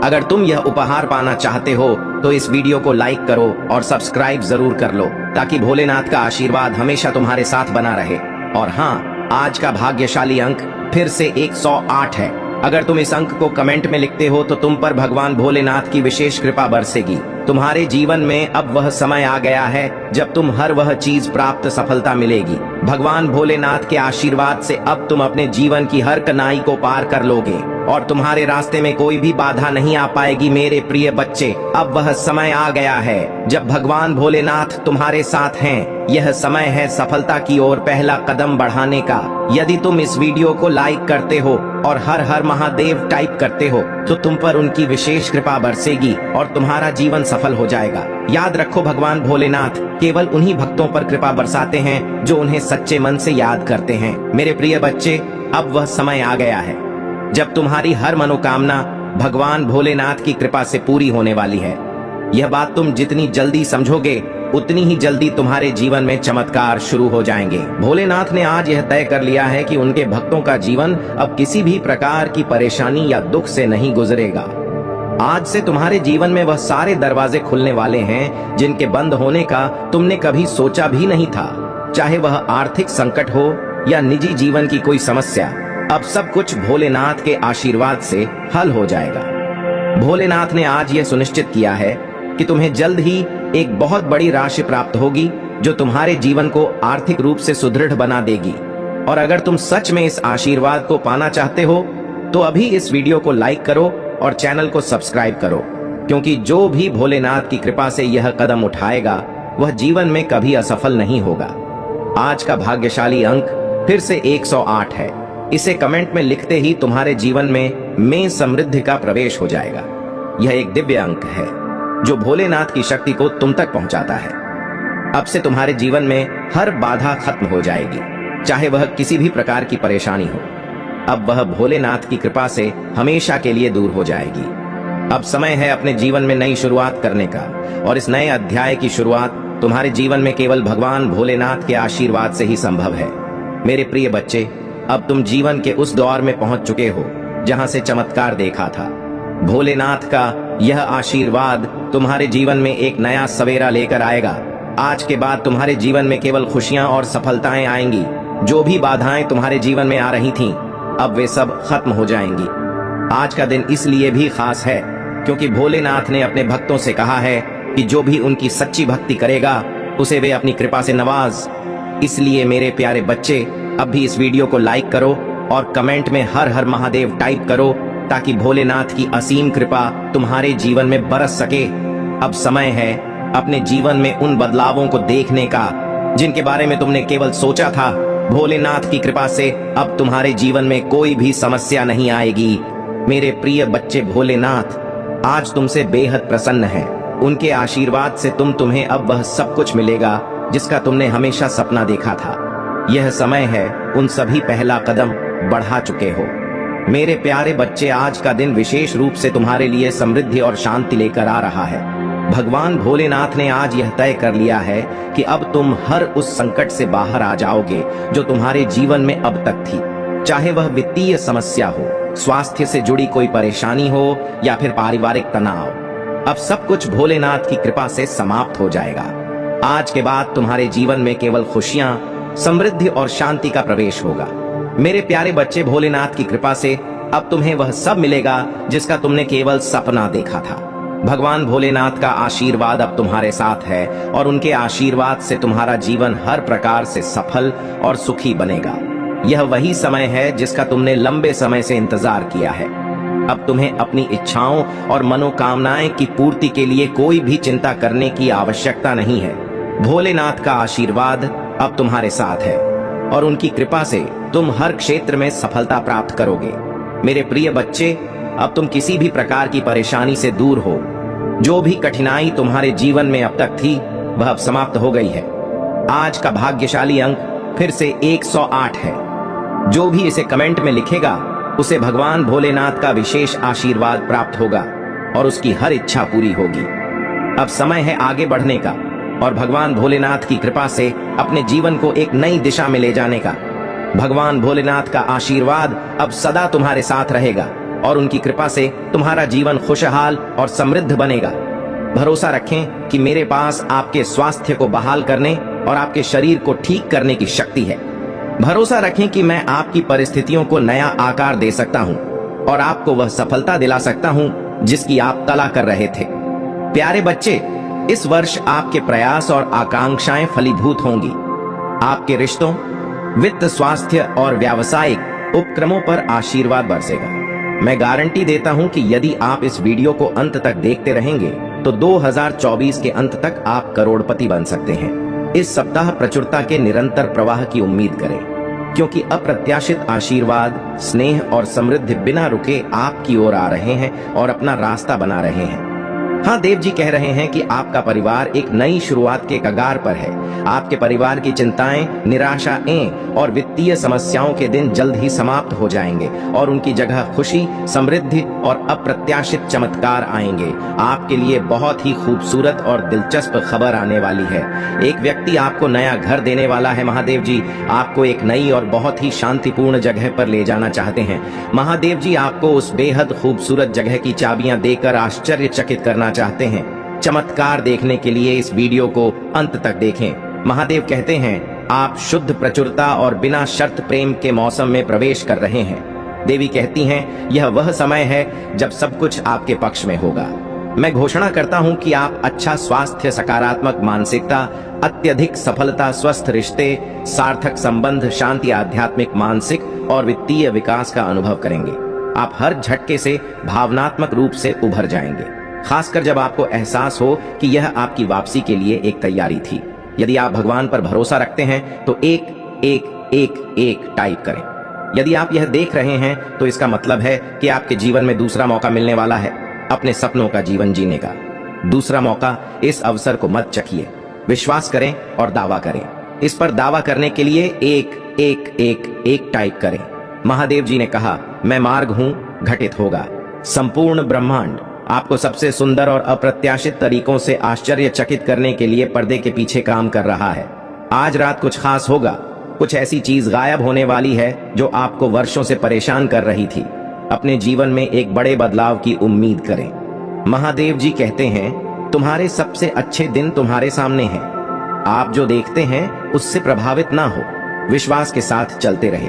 अगर तुम यह उपहार पाना चाहते हो तो इस वीडियो को लाइक करो और सब्सक्राइब जरूर कर लो, ताकि भोलेनाथ का आशीर्वाद हमेशा तुम्हारे साथ बना रहे। और हाँ, आज का भाग्यशाली अंक फिर से 108 है। अगर तुम इस अंक को कमेंट में लिखते हो तो तुम पर भगवान भोलेनाथ की विशेष कृपा बरसेगी। तुम्हारे जीवन में अब वह समय आ गया है जब तुम हर वह चीज प्राप्त सफलता मिलेगी। भगवान भोलेनाथ के आशीर्वाद से अब तुम अपने जीवन की हर कनाई को पार कर लोगे और तुम्हारे रास्ते में कोई भी बाधा नहीं आ पाएगी। मेरे प्रिय बच्चे, अब वह समय आ गया है जब भगवान भोलेनाथ तुम्हारे साथ हैं। यह समय है सफलता की ओर पहला कदम बढ़ाने का। यदि तुम इस वीडियो को लाइक करते हो और हर हर महादेव टाइप करते हो तो तुम पर उनकी विशेष कृपा बरसेगी और तुम्हारा जीवन सफल हो जाएगा। याद रखो, भगवान भोलेनाथ केवल उन्हीं भक्तों पर कृपा बरसाते हैं जो उन्हें सच्चे मन से याद करते हैं। मेरे प्रिय बच्चे, अब वह समय आ गया है जब तुम्हारी हर मनोकामना भगवान भोलेनाथ की कृपा से पूरी होने वाली है। यह बात तुम जितनी जल्दी समझोगे उतनी ही जल्दी तुम्हारे जीवन में चमत्कार शुरू हो जाएंगे। भोलेनाथ ने आज यह तय कर लिया है कि उनके भक्तों का जीवन अब किसी भी प्रकार की परेशानी या दुख से नहीं गुजरेगा। आज से तुम्हारे जीवन में वह सारे दरवाजे खुलने वाले हैं जिनके बंद होने का तुमने कभी सोचा भी नहीं था। चाहे वह आर्थिक संकट हो या निजी जीवन की कोई समस्या, अब सब कुछ भोलेनाथ के आशीर्वाद से हल हो जाएगा। भोलेनाथ ने आज यह सुनिश्चित किया है कि तुम्हें जल्द ही एक बहुत बड़ी राशि प्राप्त होगी जो तुम्हारे जीवन को आर्थिक रूप से सुदृढ़ बना देगी। और अगर तुम सच में इस आशीर्वाद को पाना चाहते हो तो अभी इस वीडियो को लाइक करो और चैनल को सब्सक्राइब करो, क्योंकि जो भी भोलेनाथ की कृपा से यह कदम उठाएगा वह जीवन में कभी असफल नहीं होगा। आज का भाग्यशाली अंक फिर से 108 है। इसे कमेंट में लिखते ही तुम्हारे जीवन में समृद्धि का प्रवेश हो जाएगा। यह एक दिव्य अंक है जो भोलेनाथ की शक्ति को तुम तक पहुंचाता है। अब से तुम्हारे जीवन में हर बाधा खत्म हो जाएगी, चाहे वह किसी भी प्रकार की परेशानी हो। अब वह भोलेनाथ की कृपा से हमेशा के लिए दूर हो जाएगी। अब समय है अपने जीवन में नई शुरुआत करने का, और इस नए अध्याय की शुरुआत तुम्हारे जीवन में केवल भगवान भोलेनाथ के आशीर्वाद से ही संभव है। मेरे प्रिय बच्चे, अब तुम जीवन के उस दौर में पहुंच चुके हो जहां से चमत्कार देखा था। भोलेनाथ का यह आशीर्वाद तुम्हारे जीवन में एक नया सवेरा लेकर आएगा। आज के बाद तुम्हारे जीवन में केवल खुशियां और सफलताएं आएंगी। जो भी बाधाएं तुम्हारे जीवन में आ रही थीं, अब वे सब खत्म हो जाएंगी। आज का दिन इसलिए भी खास है क्योंकि भोलेनाथ ने अपने भक्तों से कहा है कि जो भी उनकी सच्ची भक्ति करेगा उसे वे अपनी कृपा से नवाज। इसलिए मेरे प्यारे बच्चे, अब भी इस वीडियो को लाइक करो और कमेंट में हर हर महादेव टाइप करो ताकि भोलेनाथ की असीम कृपा तुम्हारे जीवन में बरस सके। अब समय है अपने जीवन में उन बदलावों को देखने का जिनके बारे में तुमने केवल सोचा था। भोलेनाथ की कृपा से अब तुम्हारे जीवन में कोई भी समस्या नहीं आएगी। मेरे प्रिय बच्चे, भोलेनाथ आज तुमसे बेहद प्रसन्न है। उनके आशीर्वाद से तुम्हें अब वह सब कुछ मिलेगा जिसका तुमने हमेशा सपना देखा था। यह समय है उन सभी पहला कदम बढ़ा चुके हो। मेरे प्यारे बच्चे, आज का दिन विशेष रूप से तुम्हारे लिए समृद्धि और शांति लेकर आ रहा है। भगवान भोलेनाथ ने आज यह तय कर लिया है कि अब तुम हर उस संकट से बाहर आ जाओगे जो तुम्हारे जीवन में अब तक थी। चाहे वह वित्तीय समस्या हो, स्वास्थ्य से जुड़ी कोई परेशानी हो या फिर पारिवारिक तनाव, अब सब कुछ भोलेनाथ की कृपा से समाप्त हो जाएगा। आज के बाद तुम्हारे जीवन में केवल खुशियां, समृद्धि और शांति का प्रवेश होगा। मेरे प्यारे बच्चे, भोलेनाथ की कृपा से अब तुम्हें वह सब मिलेगा जिसका तुमने केवल सपना देखा था। भगवान भोलेनाथ का आशीर्वाद अब तुम्हारे साथ है और उनके आशीर्वाद से तुम्हारा जीवन हर प्रकार से सफल और सुखी बनेगा। यह वही समय है जिसका तुमने लंबे समय से इंतजार किया है। अब तुम्हें अपनी इच्छाओं और मनोकामनाएं की पूर्ति के लिए कोई भी चिंता करने की आवश्यकता नहीं है। भोलेनाथ का आशीर्वाद अब तुम्हारे साथ है और उनकी कृपा से तुम हर क्षेत्र में सफलता प्राप्त करोगे। मेरे प्रिय बच्चे, अब तुम किसी भी प्रकार की परेशानी से दूर हो। जो भी कठिनाई तुम्हारे जीवन में अब तक थी वह अब समाप्त हो गई है। आज का भाग्यशाली अंक फिर से 108 है। जो भी इसे कमेंट में लिखेगा उसे भगवान भोलेनाथ का विशेष आशीर्वाद प्राप्त होगा और उसकी हर इच्छा पूरी होगी। अब समय है आगे बढ़ने का और भगवान भोलेनाथ की कृपा से अपने जीवन को एक नई दिशा में ले जाने का। भगवान भोलेनाथ का आशीर्वाद अब सदा तुम्हारे साथ रहेगा और उनकी कृपा से तुम्हारा जीवन खुशहाल और समृद्ध बनेगा। भरोसा रखें कि मेरे पास आपके स्वास्थ्य को बहाल करने और आपके शरीर को ठीक करने की शक्ति है। भरोसा रखें कि मैं आपकी परिस्थितियों को नया आकार दे सकता हूं और आपको वह सफलता दिला सकता हूं जिसकी आप तला कर रहे थे। प्यारे बच्चे, इस वर्ष आपके प्रयास और आकांक्षाएं फलीभूत होंगी। आपके रिश्तों, वित्त, स्वास्थ्य और व्यावसायिक उपक्रमों पर आशीर्वाद बरसेगा। मैं गारंटी देता हूं कि यदि आप इस वीडियो को अंत तक देखते रहेंगे तो 2024 के अंत तक आप करोड़पति बन सकते हैं। इस सप्ताह प्रचुरता के निरंतर प्रवाह की उम्मीद करें, क्योंकि अप्रत्याशित आशीर्वाद, स्नेह और समृद्धि बिना रुके आपकी ओर आ रहे हैं और अपना रास्ता बना रहे हैं। हाँ, देव जी कह रहे हैं कि आपका परिवार एक नई शुरुआत के कगार पर है। आपके परिवार की चिंताएं, निराशाएं और वित्तीय समस्याओं के दिन जल्द ही समाप्त हो जाएंगे और उनकी जगह खुशी, समृद्धि और अप्रत्याशित चमत्कार आएंगे। आपके लिए बहुत ही खूबसूरत और दिलचस्प खबर आने वाली है। एक व्यक्ति आपको नया घर देने वाला है। महादेव जी आपको एक नई और बहुत ही शांतिपूर्ण जगह पर ले जाना चाहते हैं। महादेव जी आपको उस बेहद खूबसूरत जगह की चाबियां देकर आश्चर्यचकित करना चाहते हैं। चमत्कार देखने के लिए इस वीडियो को अंत तक देखें। महादेव कहते हैं, आप शुद्ध प्रचुरता और बिना शर्त प्रेम के मौसम में प्रवेश कर रहे हैं। देवी कहती हैं, यह वह समय है जब सब कुछ आपके पक्ष में होगा। मैं घोषणा करता हूं कि आप अच्छा स्वास्थ्य, सकारात्मक मानसिकता, अत्यधिक सफलता, स्वस्थ रिश्ते, सार्थक संबंध, शांति, आध्यात्मिक, मानसिक और वित्तीय विकास का अनुभव करेंगे। आप हर झटके से भावनात्मक रूप से उभर जाएंगे, खासकर जब आपको एहसास हो कि यह आपकी वापसी के लिए एक तैयारी थी। यदि आप भगवान पर भरोसा रखते हैं तो 111 टाइप करें। यदि आप यह देख रहे हैं तो इसका मतलब है कि आपके जीवन में दूसरा मौका मिलने वाला है, अपने सपनों का जीवन जीने का। दूसरा मौका, इस अवसर को मत चखिए। विश्वास करें और दावा करें। इस पर दावा करने के लिए 111 टाइप करें। महादेव जी ने कहा, मैं मार्ग हूं, घटित होगा। संपूर्ण ब्रह्मांड आपको सबसे सुंदर और अप्रत्याशित तरीकों से आश्चर्यचकित करने के लिए पर्दे के पीछे काम कर रहा है। आज रात कुछ खास होगा। कुछ ऐसी चीज गायब होने वाली है जो आपको वर्षों से परेशान कर रही थी। अपने जीवन में एक बड़े बदलाव की उम्मीद करें। महादेव जी कहते हैं, तुम्हारे सबसे अच्छे दिन तुम्हारे सामने हैं। आप जो देखते हैं उससे प्रभावित ना हो, विश्वास के साथ चलते रहे।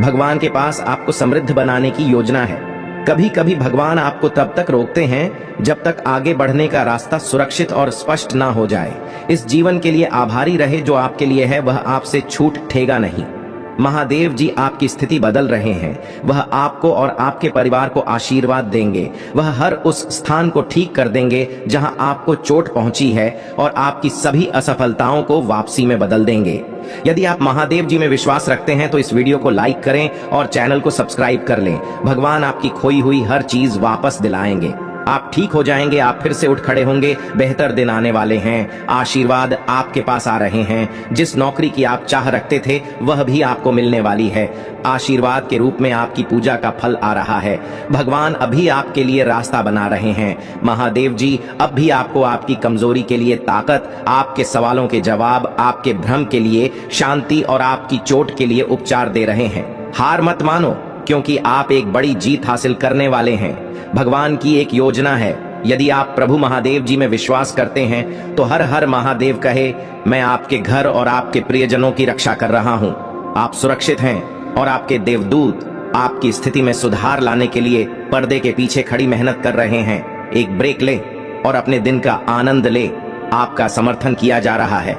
भगवान के पास आपको समृद्ध बनाने की योजना है। कभी कभी भगवान आपको तब तक रोकते हैं जब तक आगे बढ़ने का रास्ता सुरक्षित और स्पष्ट ना हो जाए। इस जीवन के लिए आभारी रहे जो आपके लिए है, वह आपसे छूट ठेगा नहीं। महादेव जी आपकी स्थिति बदल रहे हैं। वह आपको और आपके परिवार को आशीर्वाद देंगे। वह हर उस स्थान को ठीक कर देंगे जहां आपको चोट पहुंची है और आपकी सभी असफलताओं को वापसी में बदल देंगे। यदि आप महादेव जी में विश्वास रखते हैं तो इस वीडियो को लाइक करें और चैनल को सब्सक्राइब कर लें। भगवान आपकी खोई हुई हर चीज वापस दिलाएंगे। आप ठीक हो जाएंगे, आप फिर से उठ खड़े होंगे। बेहतर दिन आने वाले हैं। आशीर्वाद आपके पास आ रहे हैं। जिस नौकरी की आप चाह रखते थे वह भी आपको मिलने वाली है। आशीर्वाद के रूप में आपकी पूजा का फल आ रहा है। भगवान अभी आपके लिए रास्ता बना रहे हैं। महादेव जी अब भी आपको आपकी कमजोरी के लिए ताकत, आपके सवालों के जवाब, आपके भ्रम के लिए शांति और आपकी चोट के लिए उपचार दे रहे हैं। हार मत मानो, क्योंकि आप एक बड़ी जीत हासिल करने वाले हैं। भगवान की एक योजना है। यदि आप प्रभु महादेव जी में विश्वास करते हैं तो हर हर महादेव कहे, मैं आपके घर और आपके प्रियजनों की रक्षा कर रहा हूं। आप सुरक्षित हैं और आपके देवदूत आपकी स्थिति में सुधार लाने के लिए पर्दे के पीछे खड़ी मेहनत कर रहे हैं। एक ब्रेक ले और अपने दिन का आनंद ले। आपका समर्थन किया जा रहा है।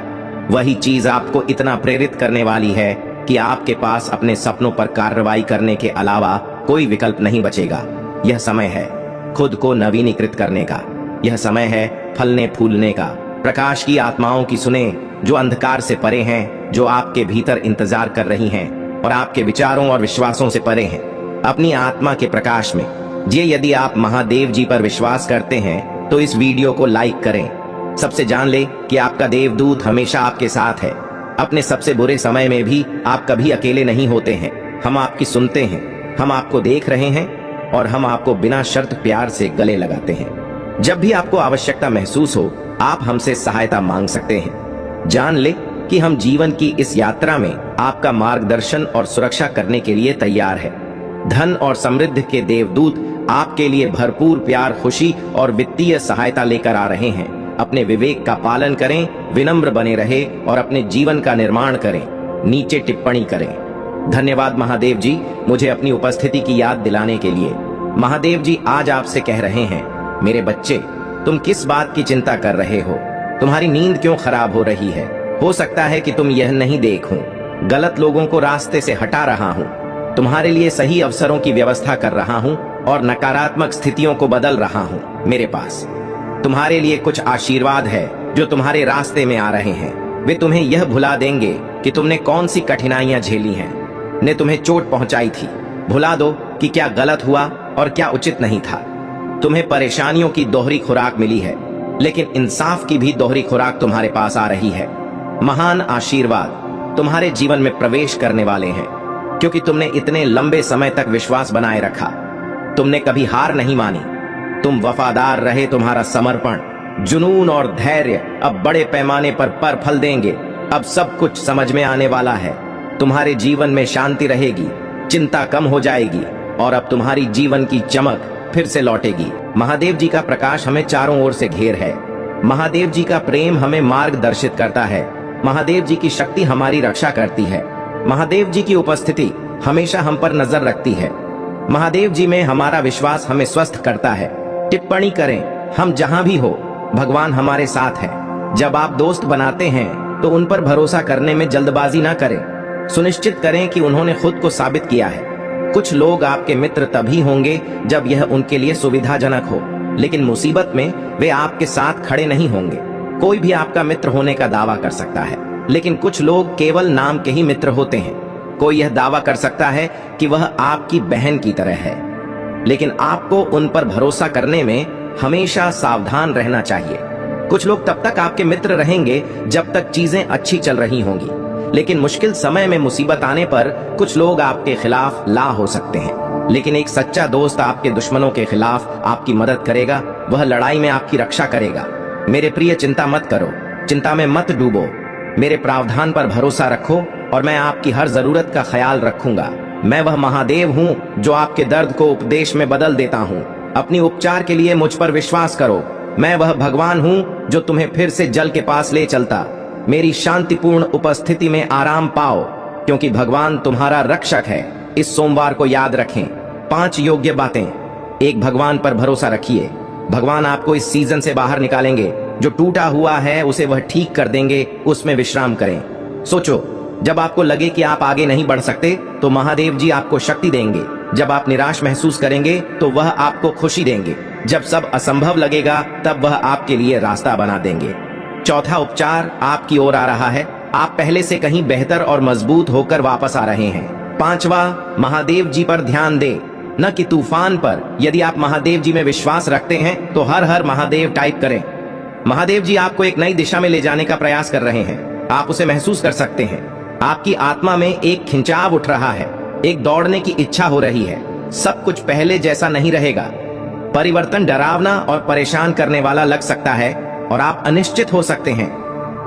वही चीज आपको इतना प्रेरित करने वाली है कि आपके पास अपने सपनों पर कार्रवाई करने के अलावा कोई विकल्प नहीं बचेगा। यह समय है खुद को नवीनीकृत करने का। यह समय है फलने फूलने का। प्रकाश की आत्माओं की सुने जो अंधकार से परे हैं, जो आपके भीतर इंतजार कर रही हैं और आपके विचारों और विश्वासों से परे हैं। अपनी आत्मा के प्रकाश में जिए। यदि आप महादेव जी पर विश्वास करते हैं तो इस वीडियो को लाइक करें। सबसे जान ले कि आपका देवदूत हमेशा आपके साथ है। अपने सबसे बुरे समय में भी आप कभी अकेले नहीं होते हैं। हम आपकी सुनते हैं, हम आपको देख रहे हैं और हम आपको बिना शर्त प्यार से गले लगाते हैं। जब भी आपको आवश्यकता महसूस हो, आप हमसे सहायता मांग सकते हैं। जान ले कि हम जीवन की इस यात्रा में आपका मार्गदर्शन और सुरक्षा करने के लिए तैयार है। धन और समृद्धि के देवदूत आपके लिए भरपूर प्यार, खुशी और वित्तीय सहायता लेकर आ रहे हैं। अपने विवेक का पालन करें, विनम्र बने रहे और अपने जीवन का निर्माण करें। नीचे टिप्पणी करें। धन्यवाद महादेव जी, मुझे अपनी उपस्थिति की याद दिलाने के लिए। महादेव जी आज आपसे कह रहे हैं, मेरे बच्चे, तुम किस बात की चिंता कर रहे हो? तुम्हारी नींद क्यों खराब हो रही है? हो सकता है कि तुम यह नहीं देखूं, गलत लोगों को रास्ते से हटा रहा हूं, तुम्हारे लिए सही अवसरों की व्यवस्था कर रहा हूं और नकारात्मक स्थितियों को बदल रहा हूं। मेरे पास तुम्हारे लिए कुछ आशीर्वाद है जो तुम्हारे रास्ते में आ रहे हैं। वे तुम्हें यह भुला देंगे कि तुमने कौन सी कठिनाइयां झेली हैं, ने तुम्हें चोट पहुंचाई थी। भुला दो कि क्या गलत हुआ और क्या उचित नहीं था। तुम्हें परेशानियों की दोहरी खुराक मिली है, लेकिन इंसाफ की भी दोहरी खुराक तुम्हारे पास आ रही है। महान आशीर्वाद तुम्हारे जीवन में प्रवेश करने वाले हैं, क्योंकि तुमने इतने लंबे समय तक विश्वास बनाए रखा। तुमने कभी हार नहीं मानी, तुम वफादार रहे। तुम्हारा समर्पण, जुनून और धैर्य अब बड़े पैमाने पर फल देंगे। अब सब कुछ समझ में आने वाला है। तुम्हारे जीवन में शांति रहेगी, चिंता कम हो जाएगी और अब तुम्हारी जीवन की चमक फिर से लौटेगी। महादेव जी का प्रकाश हमें चारों ओर से घेर है। महादेव जी का प्रेम हमें मार्गदर्शित करता है। महादेव जी की शक्ति हमारी रक्षा करती है। महादेव जी की उपस्थिति हमेशा हम पर नजर रखती है। महादेव जी में हमारा विश्वास हमें स्वस्थ करता है। टिप्पणी करें, हम जहां भी हो, भगवान हमारे साथ है। जब आप दोस्त बनाते हैं तो उन पर भरोसा करने में जल्दबाजी ना करें। सुनिश्चित करें कि उन्होंने खुद को साबित किया है। कुछ लोग आपके मित्र तभी होंगे जब यह उनके लिए सुविधाजनक हो, लेकिन मुसीबत में वे आपके साथ खड़े नहीं होंगे। कोई भी आपका मित्र होने का दावा कर सकता है, लेकिन कुछ लोग केवल नाम के ही मित्र होते हैं। कोई यह दावा कर सकता है कि वह आपकी बहन की तरह है, लेकिन आपको उन पर भरोसा करने में हमेशा सावधान रहना चाहिए। कुछ लोग तब तक आपके मित्र रहेंगे जब तक चीजें अच्छी चल रही होंगी, लेकिन मुश्किल समय में मुसीबत आने पर कुछ लोग आपके खिलाफ ला हो सकते हैं। लेकिन एक सच्चा दोस्त आपके दुश्मनों के खिलाफ आपकी मदद करेगा। वह लड़ाई में आपकी रक्षा करेगा। मेरे प्रिय, चिंता मत करो, चिंता में मत डूबो। मेरे प्रावधान पर भरोसा रखो और मैं आपकी हर जरूरत का ख्याल रखूंगा। मैं वह महादेव हूँ जो आपके दर्द को उपदेश में बदल देता हूँ। अपनी उपचार के लिए मुझ पर विश्वास करो। मैं वह भगवान हूँ जो तुम्हें फिर से जल के पास ले चलता। मेरी शांतिपूर्ण उपस्थिति में आराम पाओ, क्योंकि भगवान तुम्हारा रक्षक है। इस सोमवार को याद रखें। 5 योग्य बातें। 1, भगवान पर भरोसा रखिए। भगवान आपको इस सीजन से बाहर निकालेंगे। जो टूटा हुआ है उसे वह ठीक कर देंगे। उसमें विश्राम करें। सोचो, जब आपको लगे कि आप आगे नहीं बढ़ सकते तो महादेव जी आपको शक्ति देंगे। जब आप निराश महसूस करेंगे तो वह आपको खुशी देंगे। जब सब असंभव लगेगा तब वह आपके लिए रास्ता बना देंगे। 4, उपचार आपकी ओर आ रहा है। आप पहले से कहीं बेहतर और मजबूत होकर वापस आ रहे हैं। 5, महादेव जी पर ध्यान दें, न कि तूफान पर। यदि आप महादेव जी में विश्वास रखते हैं तो हर हर महादेव टाइप करें। महादेव जी आपको एक नई दिशा में ले जाने का प्रयास कर रहे हैं। आप उसे महसूस कर सकते हैं। आपकी आत्मा में एक खिंचाव उठ रहा है, एक दौड़ने की इच्छा हो रही है। सब कुछ पहले जैसा नहीं रहेगा। परिवर्तन डरावना और परेशान करने वाला लग सकता है और आप अनिश्चित हो सकते हैं,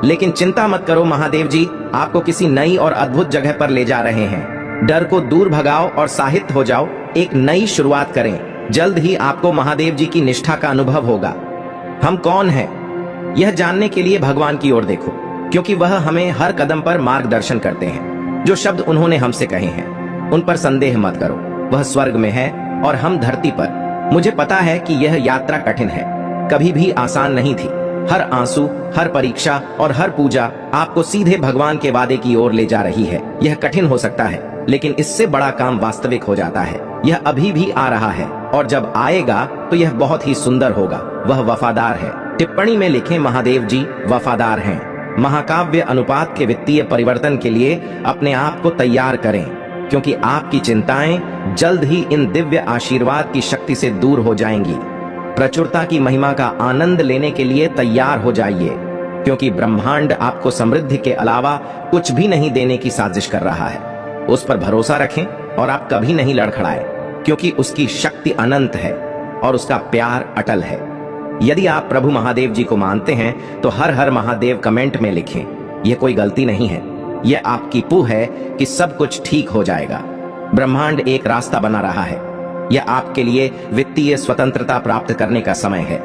लेकिन चिंता मत करो। महादेव जी आपको किसी नई और अद्भुत जगह पर ले जा रहे हैं। डर को दूर भगाओ और साहित्य हो जाओ। एक नई शुरुआत करें। जल्द ही आपको महादेव जी की निष्ठा का अनुभव होगा। हम कौन हैं, यह जानने के लिए भगवान की ओर देखो, क्योंकि वह हमें हर कदम पर मार्गदर्शन करते हैं। जो शब्द उन्होंने हमसे कहे हैं उन पर संदेह मत करो। वह स्वर्ग में है और हम धरती पर। मुझे पता है कि यह यात्रा कठिन है, कभी भी आसान नहीं थी। हर आंसू, हर परीक्षा और हर पूजा आपको सीधे भगवान के वादे की ओर ले जा रही है। यह कठिन हो सकता है, लेकिन इससे बड़ा काम वास्तविक हो जाता है। यह अभी भी आ रहा है और जब आएगा तो यह बहुत ही सुंदर होगा। वह वफादार है। टिप्पणी में लिखें, महादेव जी वफादार हैं। महाकाव्य अनुपात के वित्तीय परिवर्तन के लिए अपने आप को तैयार करें, क्योंकि आपकी चिंताएं जल्द ही इन दिव्य आशीर्वाद की शक्ति से दूर हो जाएंगी। प्रचुरता की महिमा का आनंद लेने के लिए तैयार हो जाइए, क्योंकि ब्रह्मांड आपको समृद्धि के अलावा कुछ भी नहीं देने की साजिश कर रहा है। उस पर भरोसा रखें और आप कभी नहीं लड़खड़ाएं, क्योंकि उसकी शक्ति अनंत है और उसका प्यार अटल है। यदि आप प्रभु महादेव जी को मानते हैं तो हर हर महादेव कमेंट में लिखें। यह कोई गलती नहीं है, यह आपकी पूह है कि सब कुछ ठीक हो जाएगा। ब्रह्मांड एक रास्ता बना रहा है। यह आपके लिए वित्तीय स्वतंत्रता प्राप्त करने का समय है।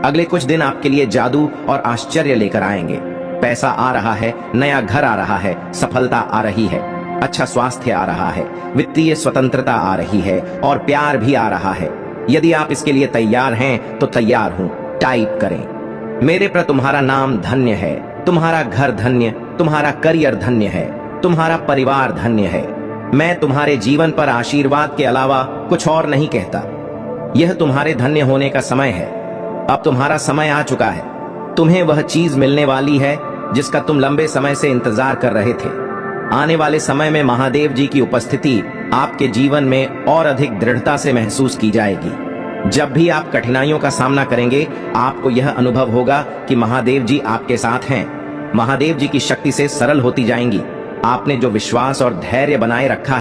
अगले कुछ दिन आपके लिए जादू और आश्चर्य लेकर आएंगे। पैसा आ रहा है, नया घर आ रहा है, सफलता आ रही है, अच्छा स्वास्थ्य आ रहा है, वित्तीय स्वतंत्रता आ रही है और प्यार भी आ रहा है। यदि आप इसके लिए तैयार हैं तो तैयार हूं, टाइप करें। मेरे पर तुम्हारा नाम धन्य है, तुम्हारा घर धन्य, तुम्हारा करियर धन्य है, तुम्हारा परिवार धन्य है। मैं तुम्हारे जीवन पर आशीर्वाद के अलावा कुछ और नहीं कहता। यह तुम्हारे धन्य होने का समय है। अब तुम्हारा समय आ चुका है। तुम्हें वह चीज मिलने वाली है जिसका तुम लंबे समय से इंतजार कर रहे थे। आने वाले समय में महादेव जी की उपस्थिति आपके जीवन में और अधिक दृढ़ता से महसूस की जाएगी। जब भी आप कठिनाइयों का सामना करेंगे, आपको यह अनुभव होगा कि महादेव जी आपके साथ हैं। महादेव जी की शक्ति से सरल होती जाएंगी। आपने जो विश्वास और धैर्य बनाए रखा